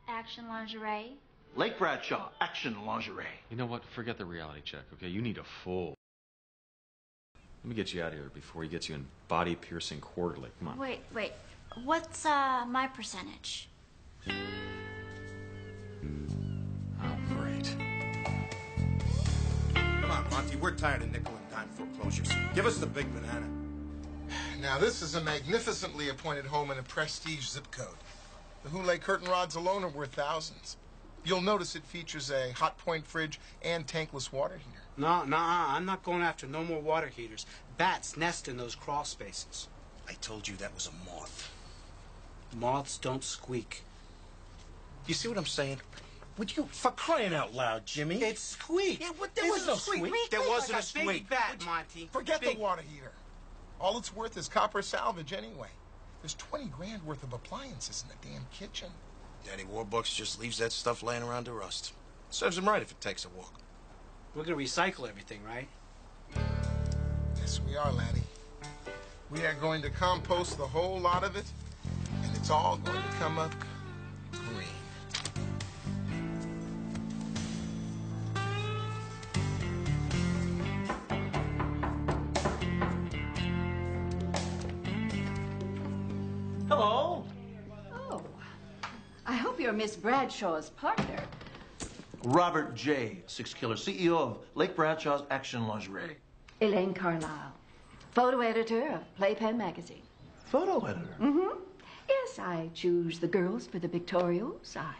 [SPEAKER 15] Action lingerie?
[SPEAKER 4] Lake Bradshaw, Action Lingerie.
[SPEAKER 5] You know what? Forget the reality check, okay? You need a full. Let me get you out of here before he gets you in body-piercing quarterly. Come on.
[SPEAKER 15] Wait. What's my percentage?
[SPEAKER 5] Oh, great.
[SPEAKER 10] Come on, Monty. We're tired of nickel and dime foreclosures. Give us the big banana. Now, this is a magnificently appointed home in a prestige zip code. The Houlet curtain rods alone are worth thousands. You'll notice it features a hot point fridge and tankless water heater.
[SPEAKER 14] No, I'm not going after no more water heaters. Bats nest in those crawl spaces.
[SPEAKER 13] I told you that was a moth.
[SPEAKER 14] Moths don't squeak.
[SPEAKER 13] You see what I'm saying? Would you, for crying out loud, Jimmy?
[SPEAKER 14] It squeaked.
[SPEAKER 13] Yeah, what, there was no squeak. There wasn't a squeak.
[SPEAKER 14] Big bat, Monty.
[SPEAKER 10] Forget the water heater. All it's worth is copper salvage anyway. There's 20 grand worth of appliances in the damn kitchen.
[SPEAKER 13] Daddy Warbucks just leaves that stuff laying around to rust. Serves him right if it takes a walk.
[SPEAKER 14] We're gonna recycle everything, right?
[SPEAKER 10] Yes, we are, laddie. We are going to compost the whole lot of it, and it's all going to come up green.
[SPEAKER 4] Hello.
[SPEAKER 17] Oh, I hope you're Miss Bradshaw's partner.
[SPEAKER 4] Robert J., Six Killer, CEO of Lake Bradshaw's Action Lingerie.
[SPEAKER 17] Elaine Carlisle, photo editor of Playpen magazine.
[SPEAKER 4] Photo editor?
[SPEAKER 17] Mm-hmm. Yes, I choose the girls for the pictorials. I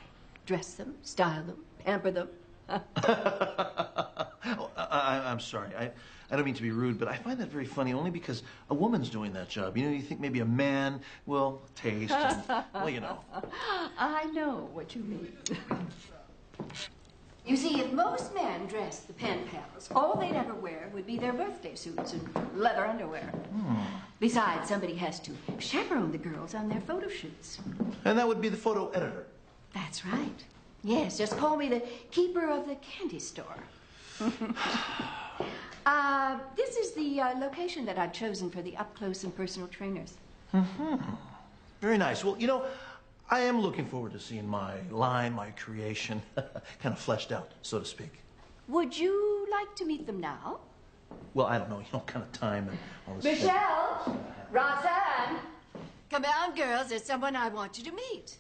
[SPEAKER 17] dress them, style them, pamper them.
[SPEAKER 4] I'm sorry. I don't mean to be rude, but I find that very funny only because a woman's doing that job. You know, you think maybe a man will taste and, well, you know.
[SPEAKER 17] I know what you mean. You see, if most men dressed the pen pals, all they'd ever wear would be their birthday suits and leather underwear. Besides, somebody has to chaperone the girls on their photo shoots.
[SPEAKER 4] And that would be the photo editor.
[SPEAKER 17] That's right. Yes, just call me the keeper of the candy store. This is the location that I've chosen for the up-close and personal trainers.
[SPEAKER 4] Very nice. Well, you know, I am looking forward to seeing my line, my creation, kind of fleshed out, so to speak.
[SPEAKER 17] Would you like to meet them now?
[SPEAKER 4] Well, I don't know, kind of time and all this.
[SPEAKER 17] Michelle! Roxanne! Come on, girls. There's someone I want you to meet.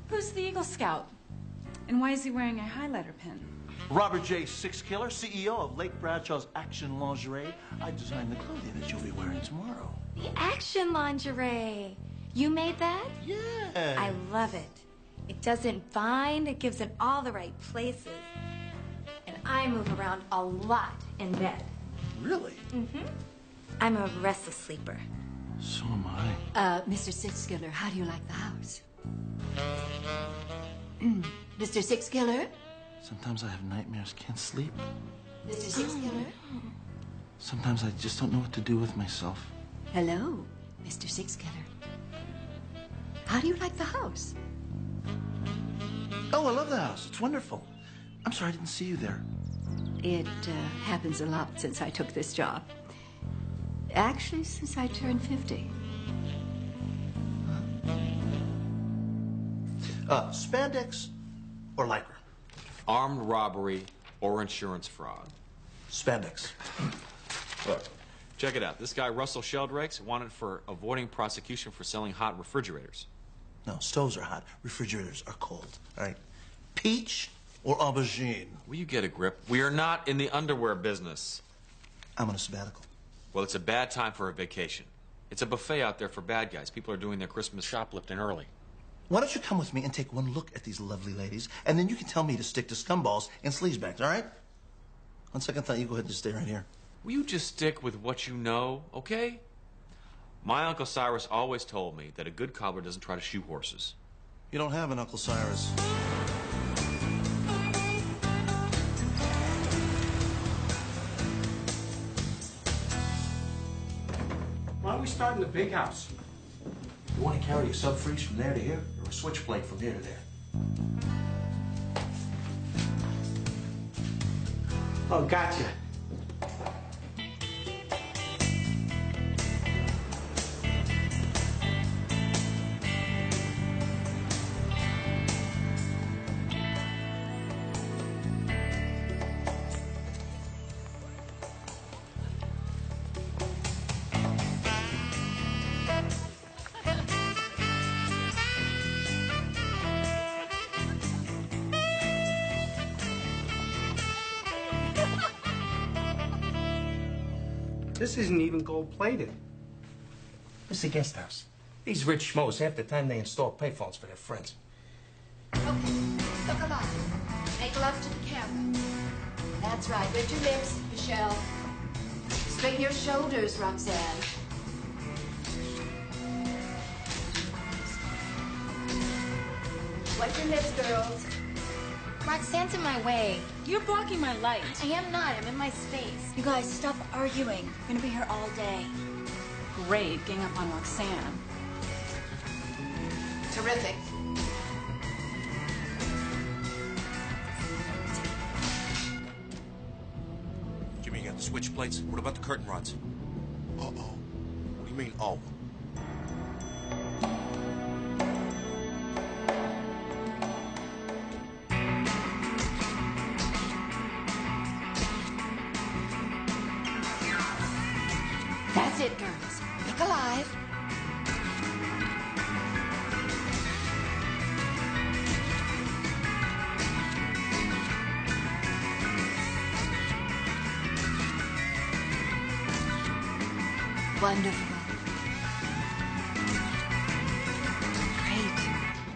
[SPEAKER 18] Who's the Eagle Scout? And why is he wearing a highlighter pen?
[SPEAKER 4] Robert J. Six Killer, CEO of Lake Bradshaw's Action Lingerie. I designed the clothing that you'll be wearing tomorrow.
[SPEAKER 15] The action lingerie. You made that?
[SPEAKER 4] Yeah.
[SPEAKER 15] I love it. It doesn't bind, it gives it all the right places. And I move around a lot in bed.
[SPEAKER 4] Really?
[SPEAKER 15] Mm-hmm. I'm a restless sleeper.
[SPEAKER 4] So am I.
[SPEAKER 17] Mr. Sixkiller, how do you like the house? Mr. Sixkiller?
[SPEAKER 4] Sometimes I have nightmares, can't sleep.
[SPEAKER 17] Mr. Sixkiller?
[SPEAKER 4] Sometimes I just don't know what to do with myself.
[SPEAKER 17] Hello, Mr. Sixkiller. How do you like the house?
[SPEAKER 4] Oh, I love the house. It's wonderful. I'm sorry I didn't see you there.
[SPEAKER 17] It happens a lot since I took this job. Actually, since I turned 50.
[SPEAKER 4] Spandex or lycra?
[SPEAKER 5] Armed robbery or insurance fraud.
[SPEAKER 4] Spandex.
[SPEAKER 5] Look, check it out. This guy, Russell Sheldrake's, wanted for avoiding prosecution for selling hot refrigerators.
[SPEAKER 4] No, stoves are hot. Refrigerators are cold. All right. Peach or aubergine?
[SPEAKER 5] Will you get a grip? We are not in the underwear business.
[SPEAKER 4] I'm on a sabbatical.
[SPEAKER 5] Well, it's a bad time for a vacation. It's a buffet out there for bad guys. People are doing their Christmas shoplifting early.
[SPEAKER 4] Why don't you come with me and take one look at these lovely ladies, and then you can tell me to stick to scumballs and sleazebags, all right? On second thought, you go ahead and just stay right here.
[SPEAKER 5] Will you just stick with what you know, okay? My Uncle Cyrus always told me that a good cobbler doesn't try to shoe horses.
[SPEAKER 4] You don't have an Uncle Cyrus.
[SPEAKER 14] Why don't we start in the big house?
[SPEAKER 13] You want to carry a sub-freeze from there to here, or a switchblade from here to there?
[SPEAKER 14] Oh, gotcha. This isn't even gold-plated.
[SPEAKER 13] It's a guest house. These rich schmoes, half the time they install payphones for their friends.
[SPEAKER 17] Okay, look alive. Make love to the camera. That's right. With your lips, Michelle. Straighten your shoulders, Roxanne. Wipe your lips, girls.
[SPEAKER 15] Roxanne's in my way.
[SPEAKER 18] You're blocking my light.
[SPEAKER 15] I am not. I'm in my space.
[SPEAKER 18] You guys, stop arguing. We're gonna be here all day. Great, gang up on Roxanne.
[SPEAKER 17] Terrific.
[SPEAKER 13] Jimmy, you got the switch plates? What about the curtain rods? Uh-oh. What do you mean, oh?
[SPEAKER 17] That's it, girls. Look alive. Wonderful.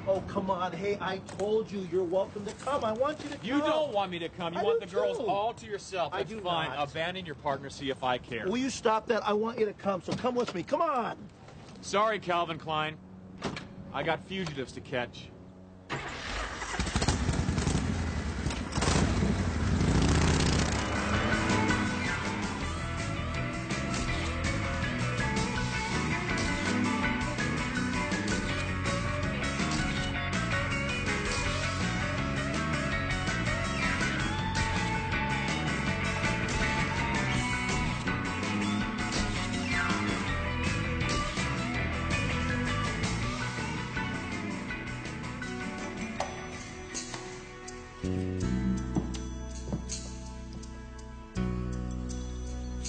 [SPEAKER 4] Oh, come on. Hey, I told you you're welcome to come. I want you to come.
[SPEAKER 5] You don't want me to come. You
[SPEAKER 4] I
[SPEAKER 5] want
[SPEAKER 4] do
[SPEAKER 5] the girls
[SPEAKER 4] too.
[SPEAKER 5] all to yourself.
[SPEAKER 4] I
[SPEAKER 5] That's
[SPEAKER 4] do
[SPEAKER 5] fine.
[SPEAKER 4] not.
[SPEAKER 5] Abandon your partner, see if I care.
[SPEAKER 4] Will you stop that? I want you to come, so come with me. Come on.
[SPEAKER 5] Sorry, Calvin Klein. I got fugitives to catch.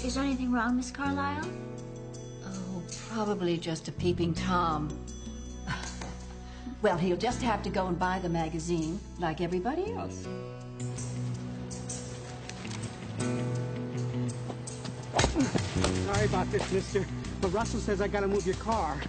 [SPEAKER 17] Is there anything wrong, Miss Carlyle? Oh, probably just a peeping Tom. Well, he'll just have to go and buy the magazine like everybody else.
[SPEAKER 14] Sorry about this, mister, but Russell says I gotta move your car.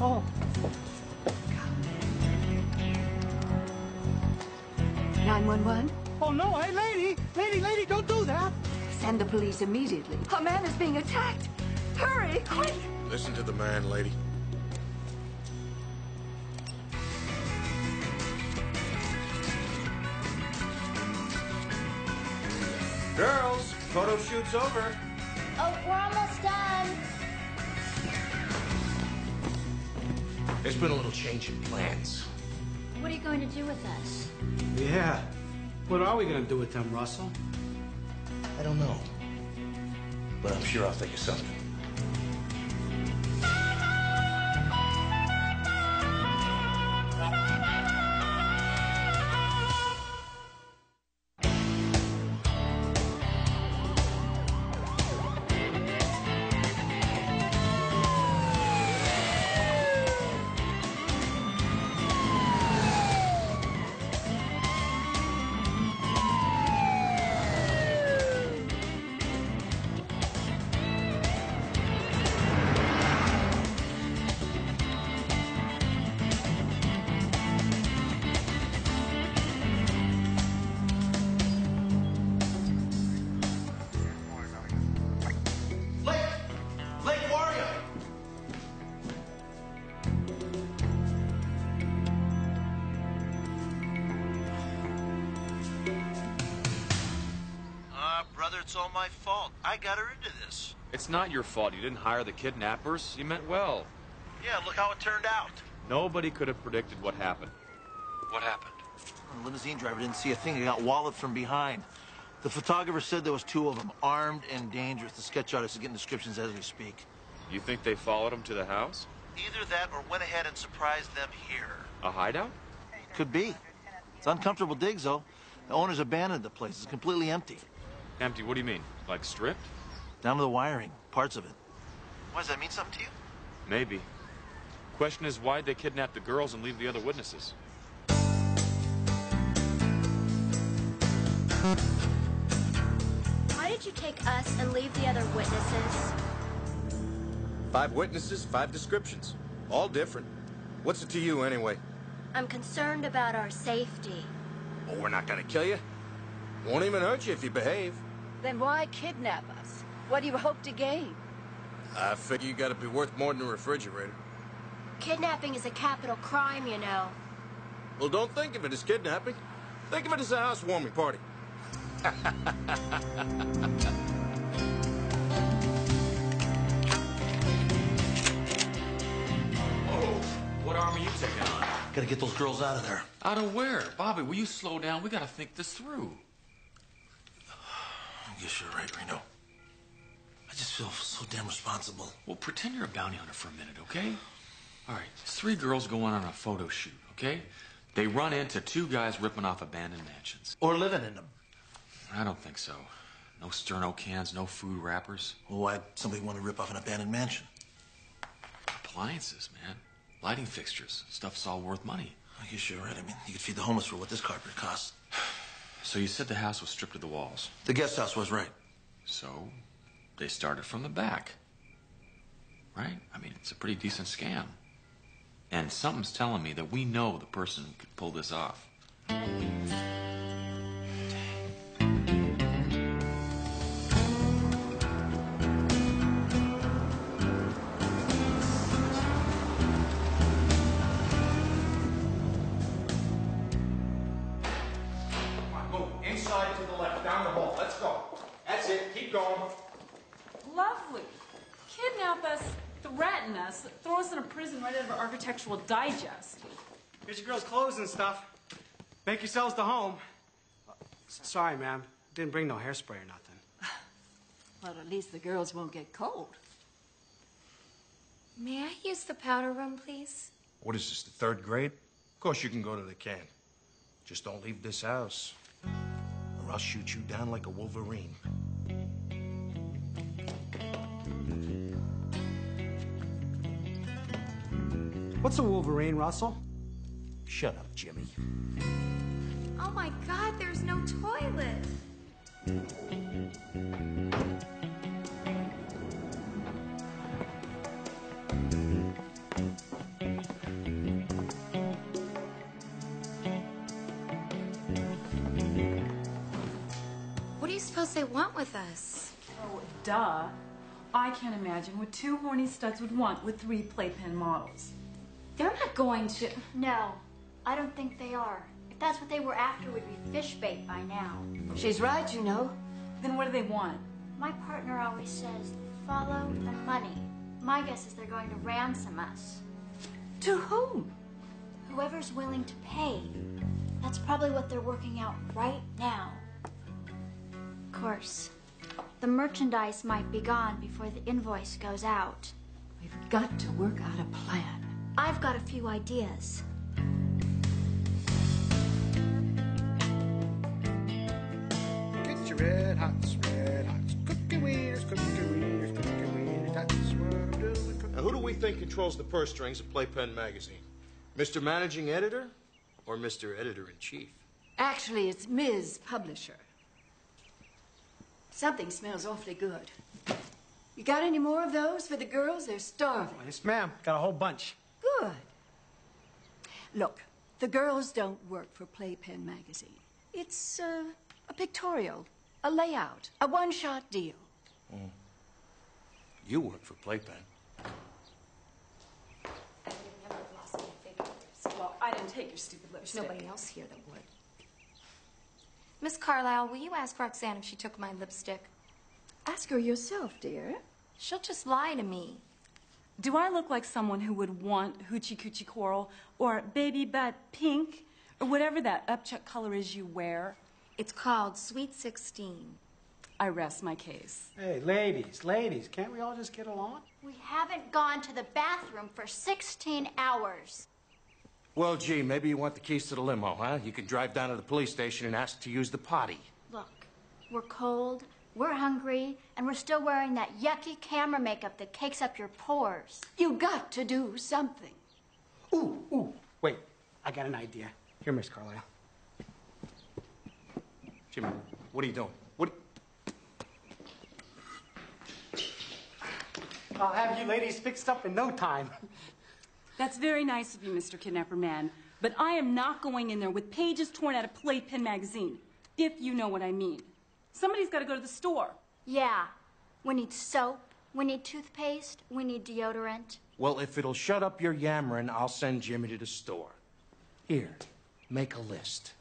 [SPEAKER 14] Oh.
[SPEAKER 17] 911?
[SPEAKER 14] Oh, no. Hey, lady, don't do that.
[SPEAKER 17] Send the police immediately. A man is being attacked. Hurry, quick!
[SPEAKER 10] Listen to the man, lady.
[SPEAKER 4] Girls, photo shoot's over.
[SPEAKER 15] Oh, we're almost done.
[SPEAKER 13] There's been a little change in plans.
[SPEAKER 15] What are you going to do with us?
[SPEAKER 14] Yeah. What are we gonna do with them, Russell?
[SPEAKER 13] I don't know. But I'm sure I'll think of something.
[SPEAKER 4] It's all my fault. I got her into this.
[SPEAKER 5] It's not your fault. You didn't hire the kidnappers. You meant well.
[SPEAKER 4] Yeah, look how it turned out.
[SPEAKER 5] Nobody could have predicted what happened. What happened?
[SPEAKER 4] The limousine driver didn't see a thing. He got walloped from behind. The photographer said there was two of them, armed and dangerous. The sketch artist is getting descriptions as we speak.
[SPEAKER 5] You think they followed him to the house?
[SPEAKER 4] Either that or went ahead and surprised them here.
[SPEAKER 5] A hideout?
[SPEAKER 4] Could be. It's uncomfortable digs, though. The owners abandoned the place. It's completely empty.
[SPEAKER 5] Empty? What do you mean? Like stripped?
[SPEAKER 4] Down to the wiring, parts of it. Why, does that mean something to you?
[SPEAKER 5] Maybe. Question is, why'd they kidnap the girls and leave the other witnesses?
[SPEAKER 15] Why did you take us and leave the other witnesses?
[SPEAKER 19] 5 witnesses, 5 descriptions. All different. What's it to you, anyway?
[SPEAKER 20] I'm concerned about our safety.
[SPEAKER 19] Well, we're not gonna kill you. Won't even hurt you if you behave.
[SPEAKER 17] Then why kidnap us? What do you hope to gain?
[SPEAKER 19] I figure you gotta be worth more than a refrigerator.
[SPEAKER 20] Kidnapping is a capital crime, you know.
[SPEAKER 19] Well, don't think of it as kidnapping. Think of it as a housewarming party.
[SPEAKER 5] Oh, what arm are you taking on?
[SPEAKER 4] Gotta get those girls out of there.
[SPEAKER 5] Out of where? Bobby, will you slow down? We gotta think this through.
[SPEAKER 4] I guess you're right, Reno. I just feel so damn responsible.
[SPEAKER 5] Well, pretend you're a bounty hunter for a minute, okay? All right, there's 3 girls going on a photo shoot, okay? They run into 2 guys ripping off abandoned mansions.
[SPEAKER 4] Or living in them.
[SPEAKER 5] I don't think so. No sterno cans, no food wrappers.
[SPEAKER 4] Well, why'd somebody want to rip off an abandoned mansion?
[SPEAKER 5] Appliances, man. Lighting fixtures. Stuff's all worth money.
[SPEAKER 4] I guess you're right. I mean, you could feed the homeless for what this carpet costs.
[SPEAKER 5] So you said the house was stripped to the walls.
[SPEAKER 4] The guest house was, right.
[SPEAKER 5] So they started from the back. Right? I mean, it's a pretty decent scam. And something's telling me that we know the person who could pull this off.
[SPEAKER 13] Inside to the left, down the hall. Let's go. That's it. Keep going.
[SPEAKER 18] Lovely. Kidnap us, threaten us, throw us in a prison right out of our Architectural Digest.
[SPEAKER 14] Here's your girls' clothes and stuff. Make yourselves to home. Sorry, ma'am. Didn't bring no hairspray or nothing.
[SPEAKER 17] Well, at least the girls won't get cold.
[SPEAKER 15] May I use the powder room, please?
[SPEAKER 13] What is this, the 3rd grade? Of course you can go to the can. Just don't leave this house, or I'll shoot you down like a Wolverine.
[SPEAKER 14] What's a Wolverine, Russell?
[SPEAKER 13] Shut up, Jimmy.
[SPEAKER 15] Oh my God, there's no toilet. What do you suppose they want with us?
[SPEAKER 18] Oh, duh. I can't imagine what 2 horny studs would want with 3 playpen models.
[SPEAKER 15] They're not going to.
[SPEAKER 20] No, I don't think they are. If that's what they were after, we'd be fish bait by now.
[SPEAKER 17] She's right, you know.
[SPEAKER 18] Then what do they want?
[SPEAKER 20] My partner always says, follow the money. My guess is they're going to ransom us.
[SPEAKER 17] To whom?
[SPEAKER 20] Whoever's willing to pay. That's probably what they're working out right now. Of course, the merchandise might be gone before the invoice goes out.
[SPEAKER 17] We've got to work out a plan.
[SPEAKER 20] I've got a few ideas.
[SPEAKER 14] Get your red hots, cookie weeders, cookie weeders, cookie weeders. That's what I'm doing.
[SPEAKER 19] Now, who do we think controls the purse strings of Playpen magazine? Mr. Managing Editor or Mr. Editor-in-Chief?
[SPEAKER 17] Actually, it's Ms. Publisher. Something smells awfully good. You got any more of those for the girls? They're starving.
[SPEAKER 14] Yes, ma'am. Got a whole bunch.
[SPEAKER 17] Good. Look, the girls don't work for Playpen magazine. It's a pictorial, a layout, a one-shot deal.
[SPEAKER 13] You work for Playpen.
[SPEAKER 18] Well, I didn't take your stupid
[SPEAKER 15] There's
[SPEAKER 18] lipstick.
[SPEAKER 15] nobody else here that would. Miss Carlisle, will you ask Roxanne if she took my lipstick?
[SPEAKER 17] Ask her yourself, dear.
[SPEAKER 15] She'll just lie to me.
[SPEAKER 18] Do I look like someone who would want hoochie coochie coral or baby butt pink or whatever that upchuck color is you wear?
[SPEAKER 15] It's called Sweet 16.
[SPEAKER 18] I rest my case.
[SPEAKER 14] Hey, ladies, can't we all just get along?
[SPEAKER 20] We haven't gone to the bathroom for 16 hours.
[SPEAKER 13] Well, gee, maybe you want the keys to the limo, huh? You can drive down to the police station and ask to use the potty.
[SPEAKER 20] Look, we're cold, we're hungry, and we're still wearing that yucky camera makeup that cakes up your pores.
[SPEAKER 17] You got to do something.
[SPEAKER 14] Ooh, wait. I got an idea. Here, Miss Carlisle.
[SPEAKER 13] Jimmy, what are you doing?
[SPEAKER 14] I'll have you ladies fixed up in no time.
[SPEAKER 18] That's very nice of you, Mr. Kidnapper Man. But I am not going in there with pages torn out of Playpen magazine, if you know what I mean. Somebody's got to go to the store.
[SPEAKER 20] Yeah. We need soap. We need toothpaste. We need deodorant.
[SPEAKER 13] Well, if it'll shut up your yammering, I'll send Jimmy to the store. Here, make a list.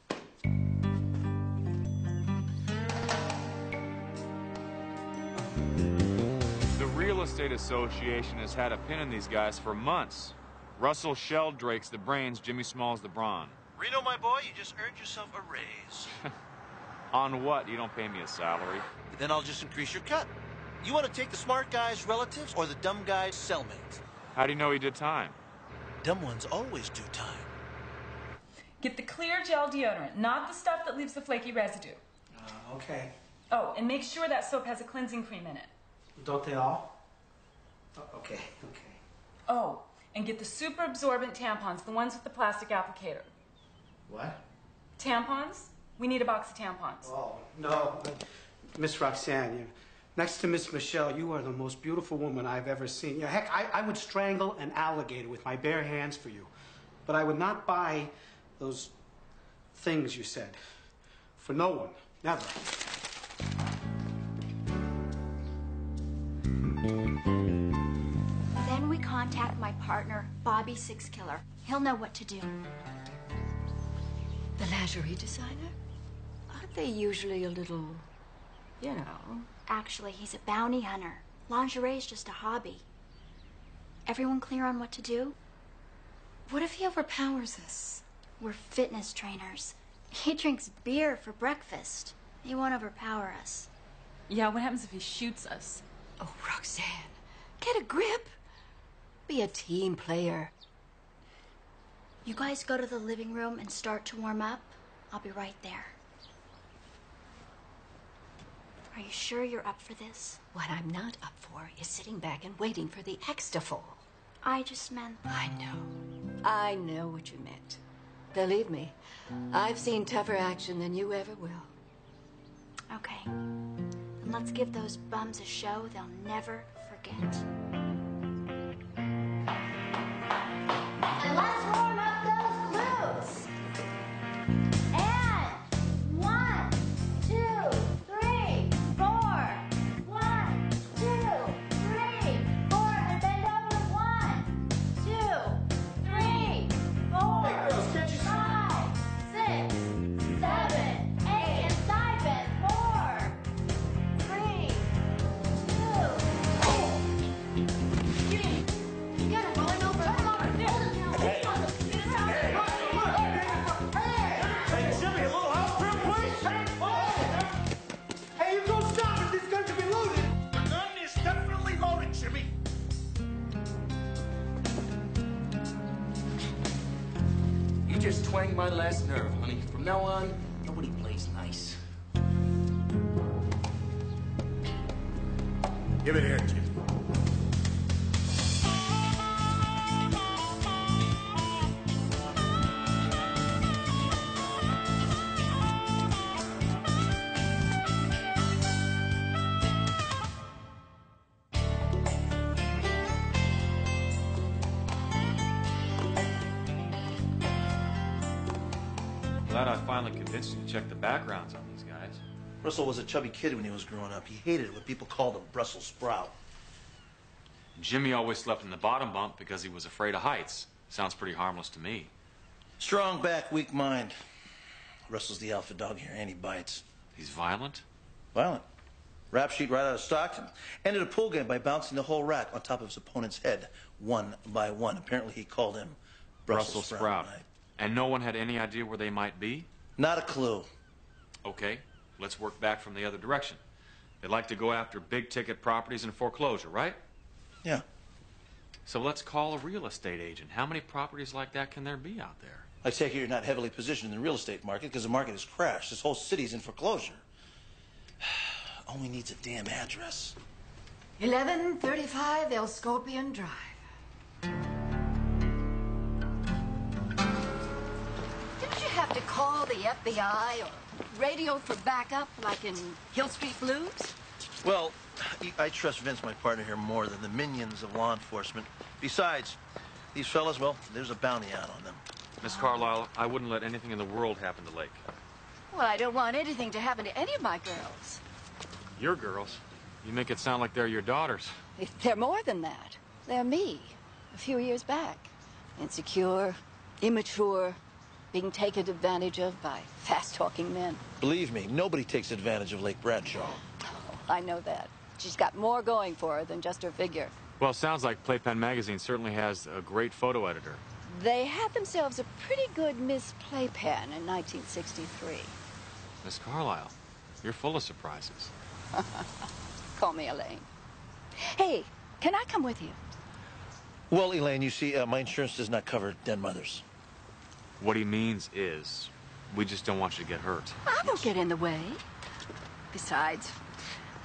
[SPEAKER 5] The Real Estate Association has had a pin in these guys for months. Russell Sheldrake's the brains, Jimmy Small's the brawn.
[SPEAKER 4] Reno, my boy, you just earned yourself a raise.
[SPEAKER 5] On what? You don't pay me a salary.
[SPEAKER 4] Then I'll just increase your cut. You want to take the smart guy's relatives or the dumb guy's cellmates?
[SPEAKER 5] How do you know he did time?
[SPEAKER 4] Dumb ones always do time.
[SPEAKER 18] Get the clear gel deodorant, not the stuff that leaves the flaky residue.
[SPEAKER 14] Okay.
[SPEAKER 18] Oh, and make sure that soap has a cleansing cream in it.
[SPEAKER 14] Don't they all? Okay.
[SPEAKER 18] Oh, and get the super absorbent tampons, the ones with the plastic applicator.
[SPEAKER 14] What?
[SPEAKER 18] Tampons? We need a box of tampons.
[SPEAKER 14] Oh, no. Miss Roxanne, next to Miss Michelle, you are the most beautiful woman I've ever seen. Yeah, heck, I would strangle an alligator with my bare hands for you. But I would not buy those things you said. For no one. Never.
[SPEAKER 20] Then we contact my partner, Bobby Sixkiller. He'll know what to do.
[SPEAKER 17] The lingerie designer? Aren't they usually a little, you know?
[SPEAKER 20] Actually, he's a bounty hunter. Lingerie is just a hobby. Everyone clear on what to do?
[SPEAKER 17] What if he overpowers us?
[SPEAKER 20] We're fitness trainers. He drinks beer for breakfast. He won't overpower us.
[SPEAKER 18] Yeah, what happens if he shoots us?
[SPEAKER 17] Oh, Roxanne, get a grip. Be a team player.
[SPEAKER 20] You guys go to the living room and start to warm up. I'll be right there. Are you sure you're up for this?
[SPEAKER 17] What I'm not up for is sitting back and waiting for the axe to fall.
[SPEAKER 20] I just meant...
[SPEAKER 17] I know what you meant. Believe me, I've seen tougher action than you ever will.
[SPEAKER 20] Okay. And let's give those bums a show they'll never forget. And let's warm up those glutes. And 1, 2, 3, 4. 1, 2, 3, 4. And bend over. 1, 2, 3, 4.
[SPEAKER 14] Hey, girls, can't you...
[SPEAKER 20] 5, 6, 7, 8. And side bend. 4, 3, 2. You got him rolling over.
[SPEAKER 14] Hey, Jimmy, a little house trim, please. Hey, you go stop it. This gun can be loaded.
[SPEAKER 13] The gun is definitely loaded, Jimmy.
[SPEAKER 1] You just twanged my last nerve, honey. From now on, nobody plays nice.
[SPEAKER 13] Give it here, Jimmy.
[SPEAKER 5] Glad I finally convinced you to check the backgrounds on these guys.
[SPEAKER 4] Russell was a chubby kid when he was growing up. He hated it when people called him Brussels sprout.
[SPEAKER 5] Jimmy always slept in the bottom bunk because he was afraid of heights. Sounds pretty harmless to me.
[SPEAKER 4] Strong back, weak mind. Russell's the alpha dog here, and he bites.
[SPEAKER 5] He's violent?
[SPEAKER 4] Violent. Rap sheet right out of Stockton. Ended a pool game by bouncing the whole rack on top of his opponent's head, one by one. Apparently he called him Brussels sprout. Right?
[SPEAKER 5] And no one had any idea where they might be?
[SPEAKER 4] Not a clue.
[SPEAKER 5] Okay, let's work back from the other direction. They like to go after big-ticket properties in foreclosure, right?
[SPEAKER 4] Yeah.
[SPEAKER 5] So let's call a real estate agent. How many properties like that can there be out there?
[SPEAKER 4] I take it you're not heavily positioned in the real estate market because the market has crashed. This whole city's in foreclosure. All we need's a damn address.
[SPEAKER 17] 1135 El Scorpion Drive. Didn't you have to call the FBI or radio for backup like in Hill Street Blues?
[SPEAKER 5] Well,
[SPEAKER 4] I trust Vince, my partner here, more than the minions of law enforcement. Besides, these fellas, well, there's a bounty out on them.
[SPEAKER 5] Miss Carlisle, I wouldn't let anything in the world happen to Lake.
[SPEAKER 17] Well, I don't want anything to happen to any of my girls.
[SPEAKER 5] Your girls? You make it sound like they're your daughters.
[SPEAKER 17] They're more than that. They're me, a few years back. Insecure, immature, being taken advantage of by fast-talking men.
[SPEAKER 4] Believe me, nobody takes advantage of Lake Bradshaw.
[SPEAKER 17] Oh, I know that. She's got more going for her than just her figure.
[SPEAKER 5] Well, it sounds like Playpen Magazine certainly has a great photo editor.
[SPEAKER 17] They had themselves a pretty good Miss Playpen in 1963.
[SPEAKER 5] Miss Carlisle, you're full of surprises.
[SPEAKER 17] Call me Elaine. Hey, can I come with you?
[SPEAKER 4] Well, Elaine, you see, my insurance does not cover dead mothers.
[SPEAKER 5] What he means is, we just don't want you to get hurt.
[SPEAKER 17] I won't get in the way. Besides,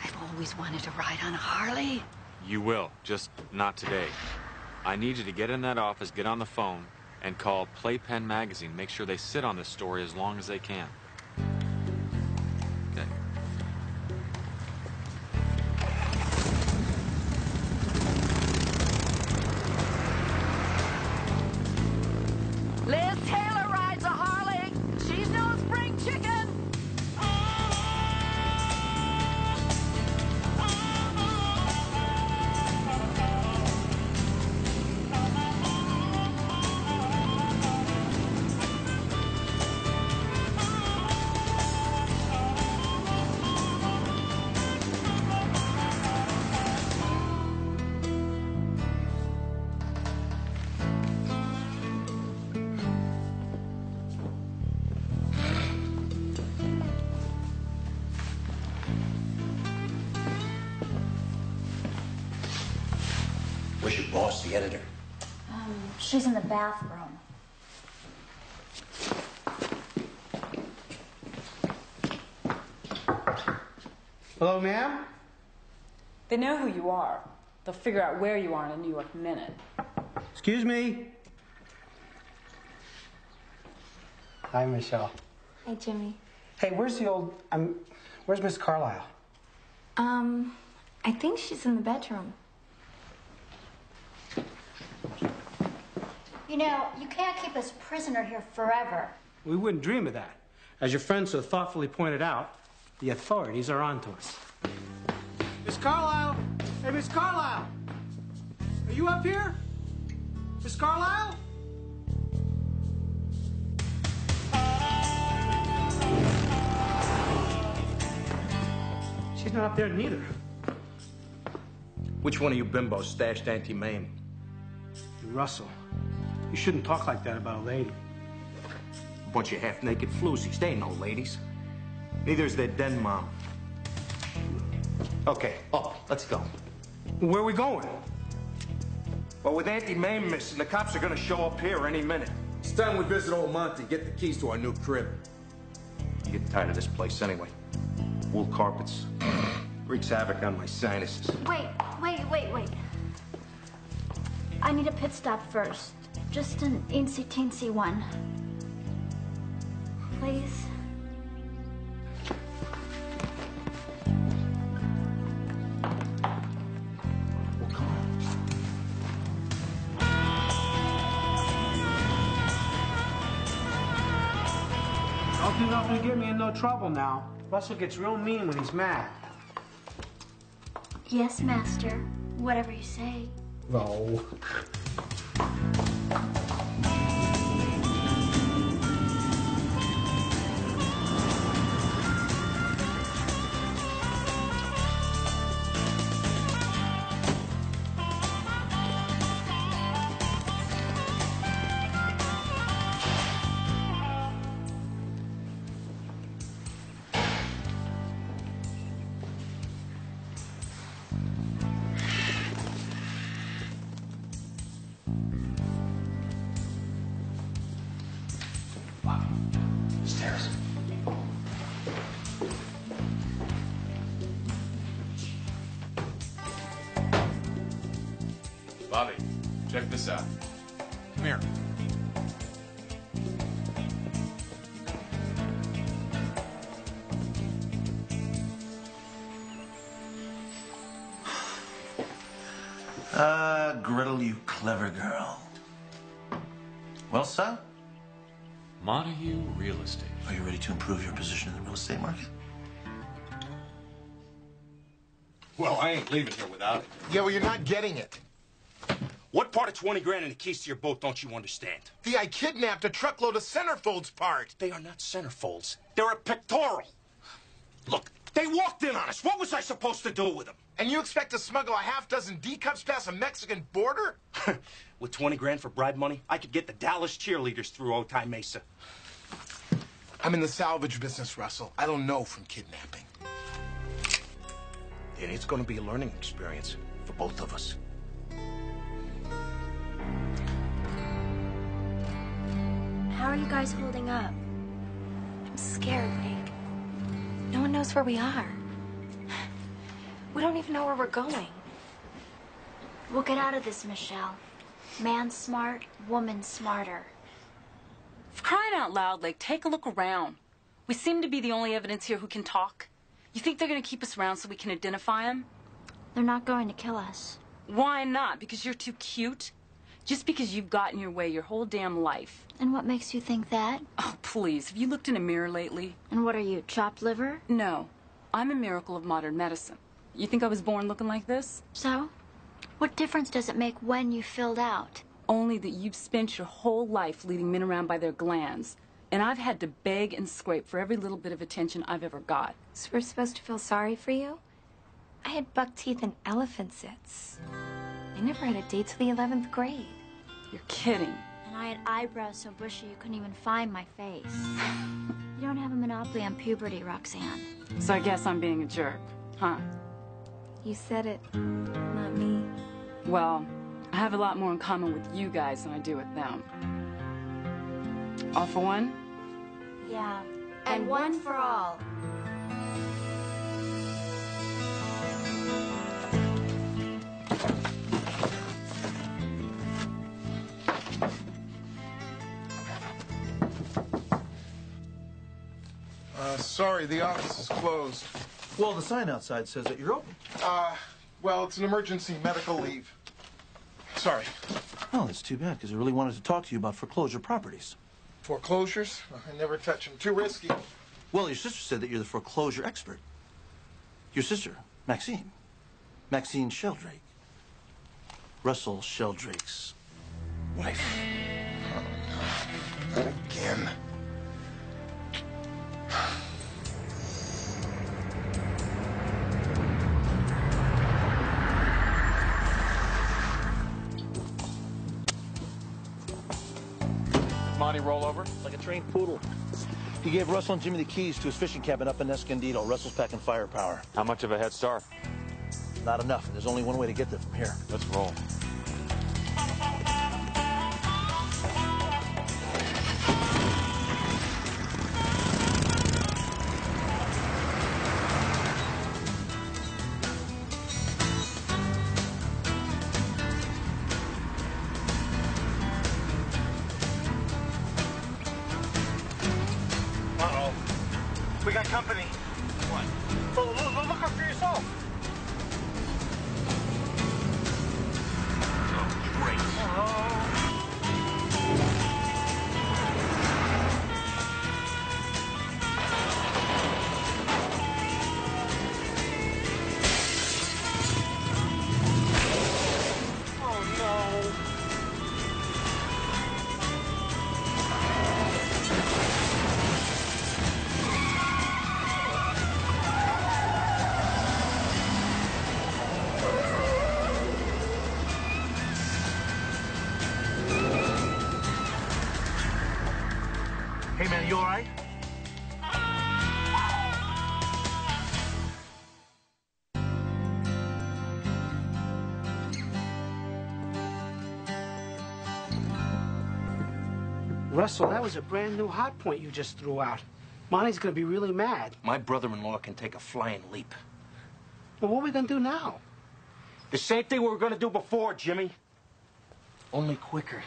[SPEAKER 17] I've always wanted to ride on a Harley.
[SPEAKER 5] You will, just not today. I need you to get in that office, get on the phone, and call Playpen Magazine. Make sure they sit on this story as long as they can. Okay.
[SPEAKER 17] Liz Taylor rides a Harley. She's no spring chicken.
[SPEAKER 4] Where's your boss, the editor?
[SPEAKER 20] She's in the bathroom.
[SPEAKER 14] Hello, ma'am?
[SPEAKER 18] They know who you are. They'll figure out where you are in a New York minute.
[SPEAKER 14] Excuse me? Hi, Michelle.
[SPEAKER 20] Hey, Jimmy.
[SPEAKER 14] Hey, where's the old... where's Miss Carlisle?
[SPEAKER 20] I think she's in the bedroom. You know, you can't keep us prisoner here forever.
[SPEAKER 14] We wouldn't dream of that. As your friend so thoughtfully pointed out, the authorities are on to us. Miss Carlisle! Hey, Miss Carlisle! Are you up here? Miss Carlisle? She's not up there neither.
[SPEAKER 13] Which one of you bimbos stashed Auntie Mame?
[SPEAKER 14] Russell, you shouldn't talk like that about a lady.
[SPEAKER 13] A bunch of half-naked floozies. They ain't no ladies. Neither is their den mom. Okay, up. Let's go.
[SPEAKER 14] Where are we going?
[SPEAKER 13] Well, with Auntie Mame missing, the cops are gonna show up here any minute.
[SPEAKER 19] It's time we visit old Monty, get the keys to our new crib.
[SPEAKER 13] I'm getting tired of this place anyway. Wool carpets. Wreaks havoc on my sinuses.
[SPEAKER 20] Wait. I need a pit stop first. Just an eensy-teensy one. Please?
[SPEAKER 14] Don't do nothing to get me in no trouble now. Russell gets real mean when he's mad.
[SPEAKER 20] Yes, master. Whatever you say.
[SPEAKER 14] No.
[SPEAKER 13] Stairs.
[SPEAKER 5] Bobby, check this out. Come here.
[SPEAKER 4] Gretel, you clever girl. Well, son?
[SPEAKER 5] Montague Real Estate.
[SPEAKER 4] Are you ready to improve your position in the real estate market?
[SPEAKER 13] Well, I ain't leaving here without it.
[SPEAKER 10] Yeah, well, you're not getting it.
[SPEAKER 13] What part of 20 grand and the keys to your boat don't you understand?
[SPEAKER 10] I kidnapped a truckload of centerfolds part.
[SPEAKER 13] They are not centerfolds. They're a pectoral. Look, they walked in on us. What was I supposed to do with them?
[SPEAKER 10] And you expect to smuggle a half-dozen D-cups past a Mexican border?
[SPEAKER 13] With 20 grand for bribe money, I could get the Dallas cheerleaders through Otay Mesa.
[SPEAKER 10] I'm in the salvage business, Russell. I don't know from kidnapping.
[SPEAKER 13] And it's going to be a learning experience for both of us.
[SPEAKER 15] How are you guys holding up? I'm scared, Nick. No one knows where we are. We don't even know where we're going.
[SPEAKER 20] We'll get out of this, Michelle. Man smart, woman smarter.
[SPEAKER 18] For crying out loud, Lake, take a look around. We seem to be the only evidence here who can talk. You think they're going to keep us around so we can identify them?
[SPEAKER 20] They're not going to kill us.
[SPEAKER 18] Why not? Because you're too cute? Just because you've gotten your way your whole damn life.
[SPEAKER 20] And what makes you think that?
[SPEAKER 18] Oh, please. Have you looked in a mirror lately?
[SPEAKER 20] And what are you, chopped liver?
[SPEAKER 18] No. I'm a miracle of modern medicine. You think I was born looking like this?
[SPEAKER 20] So? What difference does it make when you filled out?
[SPEAKER 18] Only that you've spent your whole life leading men around by their glands. And I've had to beg and scrape for every little bit of attention I've ever got.
[SPEAKER 15] So we're supposed to feel sorry for you? I had buck teeth and elephant zits. I never had a date till the 11th grade.
[SPEAKER 18] You're kidding.
[SPEAKER 20] And I had eyebrows so bushy you couldn't even find my face. You don't have a monopoly on puberty, Roxanne.
[SPEAKER 18] So I guess I'm being a jerk, huh?
[SPEAKER 15] You said it, not me.
[SPEAKER 18] Well, I have a lot more in common with you guys than I do with them. All for one?
[SPEAKER 20] Yeah. And one for all.
[SPEAKER 10] Sorry, the office is closed.
[SPEAKER 4] Well, the sign outside says that you're open.
[SPEAKER 10] Well, it's an emergency medical leave. Sorry.
[SPEAKER 4] Oh, that's too bad, because I really wanted to talk to you about foreclosure properties.
[SPEAKER 10] Foreclosures? I never touch them. Too risky.
[SPEAKER 4] Well, your sister said that you're the foreclosure expert. Your sister, Maxine. Maxine Sheldrake. Russell Sheldrake's wife.
[SPEAKER 10] Oh, no. Not again.
[SPEAKER 13] Monty roll over?
[SPEAKER 4] Like a trained poodle. He gave Russell and Jimmy the keys to his fishing cabin up in Escondido. Russell's packing firepower.
[SPEAKER 5] How much of a head start?
[SPEAKER 4] Not enough. There's only one way to get there from here.
[SPEAKER 5] Let's roll.
[SPEAKER 14] We got company. What? Well, look up for yourself.
[SPEAKER 13] Oh, great.
[SPEAKER 14] Hey, man, you all right? Russell, that was a brand new hot point you just threw out. Monty's gonna be really mad.
[SPEAKER 13] My brother-in-law can take a flying leap.
[SPEAKER 14] Well, what are we gonna do now?
[SPEAKER 13] The same thing we were gonna do before, Jimmy. Only quicker.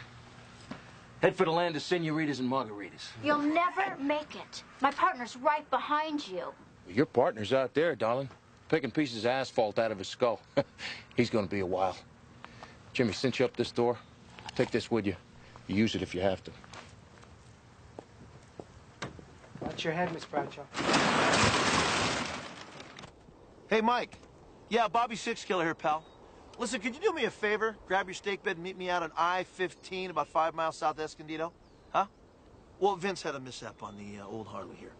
[SPEAKER 13] Head for the land of senoritas and margaritas.
[SPEAKER 20] You'll never make it. My partner's right behind you.
[SPEAKER 13] Your partner's out there, darling, picking pieces of asphalt out of his skull. He's gonna be a while.
[SPEAKER 19] Jimmy, cinch you up this door. Take this with you. You use it if you have to.
[SPEAKER 14] Watch your head, Miss Bradshaw.
[SPEAKER 4] Hey, Mike. Yeah, Bobby Six Killer here, pal. Listen, could you do me a favor? Grab your steak bed and meet me out on I-15, about 5 miles south of Escondido. Huh? Well, Vince had a mishap on the old Harley here.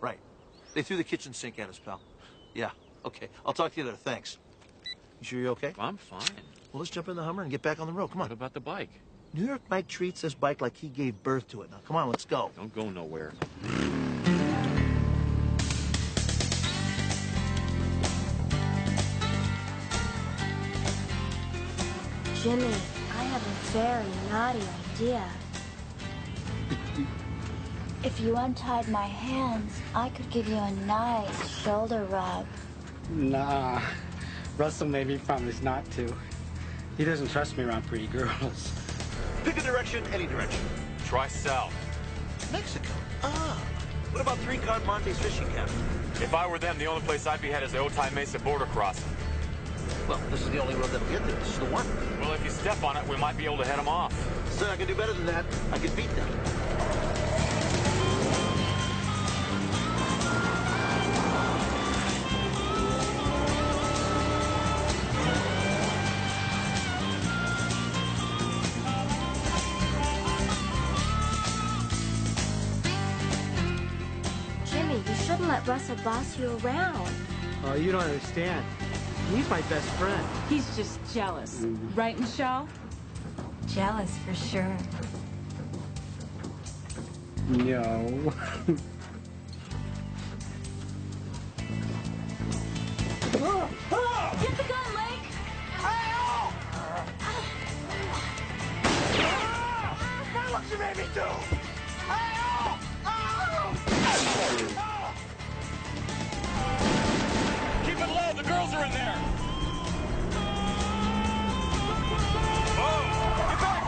[SPEAKER 4] Right. They threw the kitchen sink at us, pal. Yeah, okay. I'll talk to you later. Thanks. You sure you're okay?
[SPEAKER 5] I'm fine.
[SPEAKER 4] Well, let's jump in the Hummer and get back on the road. Come on.
[SPEAKER 5] What about the bike?
[SPEAKER 4] New York Mike treats this bike like he gave birth to it. Now, come on, let's go.
[SPEAKER 5] Don't go nowhere.
[SPEAKER 20] Jimmy, I have a very naughty idea. If you untied my hands, I could give you a nice shoulder rub.
[SPEAKER 14] Nah. Russell made me promise not to. He doesn't trust me around pretty girls.
[SPEAKER 4] Pick a direction, any direction.
[SPEAKER 5] Try south.
[SPEAKER 4] Mexico. Ah. What about Three Card Monte's fishing cabin?
[SPEAKER 5] If I were them, the only place I'd be headed is the Otay Mesa border crossing.
[SPEAKER 4] Well, this is the only road that'll get there. This is the one.
[SPEAKER 5] Well, if you step on it, we might be able to head them off.
[SPEAKER 4] So I can do better than that. I can beat them.
[SPEAKER 20] Jimmy, you shouldn't let Russell boss you around.
[SPEAKER 14] Oh, you don't understand. He's my best friend.
[SPEAKER 18] He's just jealous. Right, Michelle?
[SPEAKER 15] Jealous for sure.
[SPEAKER 14] No.
[SPEAKER 18] Get the gun, Lake!
[SPEAKER 16] Now what you made me do? Keep it low, the girls are in there. Oh, get back!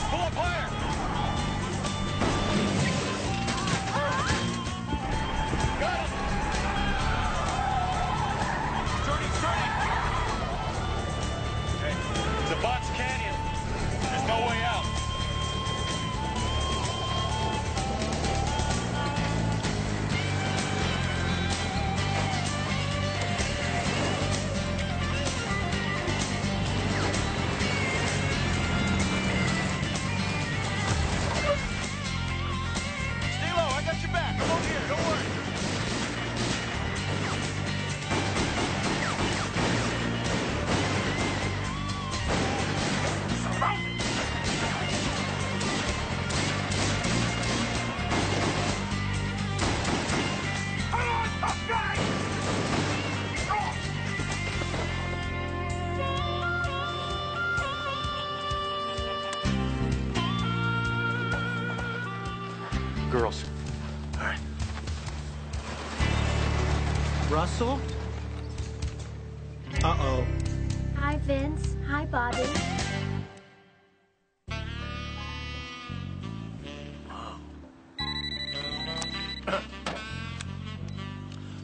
[SPEAKER 16] Pull up higher. Got him. Turning. Hey, it's a box canyon. There's no way out. Stay low, I got your back. I'm over here, don't worry. Girls.
[SPEAKER 4] All right.
[SPEAKER 14] Russell? Uh-oh.
[SPEAKER 20] Hi, Vince. Hi, Bobby.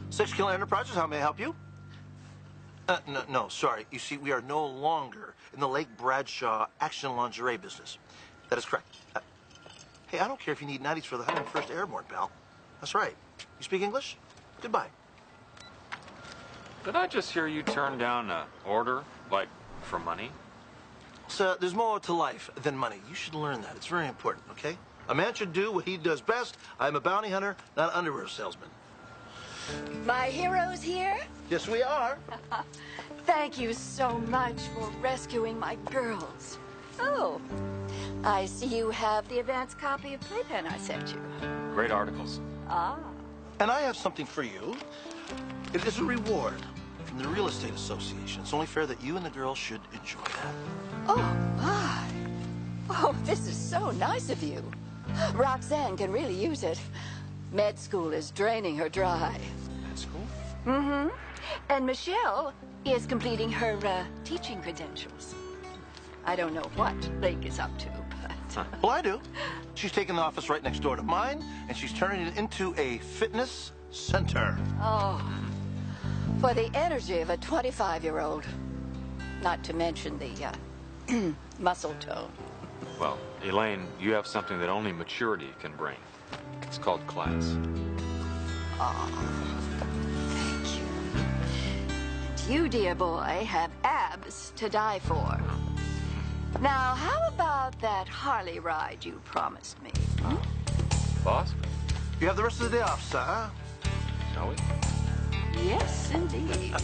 [SPEAKER 4] Six Killer Enterprises, how may I help you? No, sorry. You see, we are no longer in the Lake Bradshaw action lingerie business. That is correct. Hey, I don't care if you need 90s for the 101st Airborne, pal. That's right. You speak English? Goodbye.
[SPEAKER 5] Did I just hear you turn down an order, like, for money?
[SPEAKER 4] So, there's more to life than money. You should learn that. It's very important, okay? A man should do what he does best. I'm a bounty hunter, not an underwear salesman.
[SPEAKER 17] My heroes here?
[SPEAKER 4] Yes, we are.
[SPEAKER 17] Thank you so much for rescuing my girls. Oh, I see you have the advance copy of Playpen I sent you.
[SPEAKER 5] Great articles.
[SPEAKER 17] Ah.
[SPEAKER 4] And I have something for you. It is a reward from the Real Estate Association. It's only fair that you and the girls should enjoy that.
[SPEAKER 17] Oh, my. Oh, this is so nice of you. Roxanne can really use it. Med school is draining her dry.
[SPEAKER 5] Med school?
[SPEAKER 17] Mm-hmm. And Michelle is completing her teaching credentials. I don't know what Lake is up to, but
[SPEAKER 4] Well, I do. She's taking the office right next door to mine, and she's turning it into a fitness center.
[SPEAKER 17] Oh, for the energy of a 25-year-old. Not to mention the muscle tone.
[SPEAKER 5] Well, Elaine, you have something that only maturity can bring. It's called class.
[SPEAKER 17] Oh, thank you. And you, dear boy, have abs to die for. Now, how about that Harley ride you promised me? Hmm?
[SPEAKER 5] Boss?
[SPEAKER 4] You have the rest of the day off, sir.
[SPEAKER 5] Shall we?
[SPEAKER 17] Yes, indeed.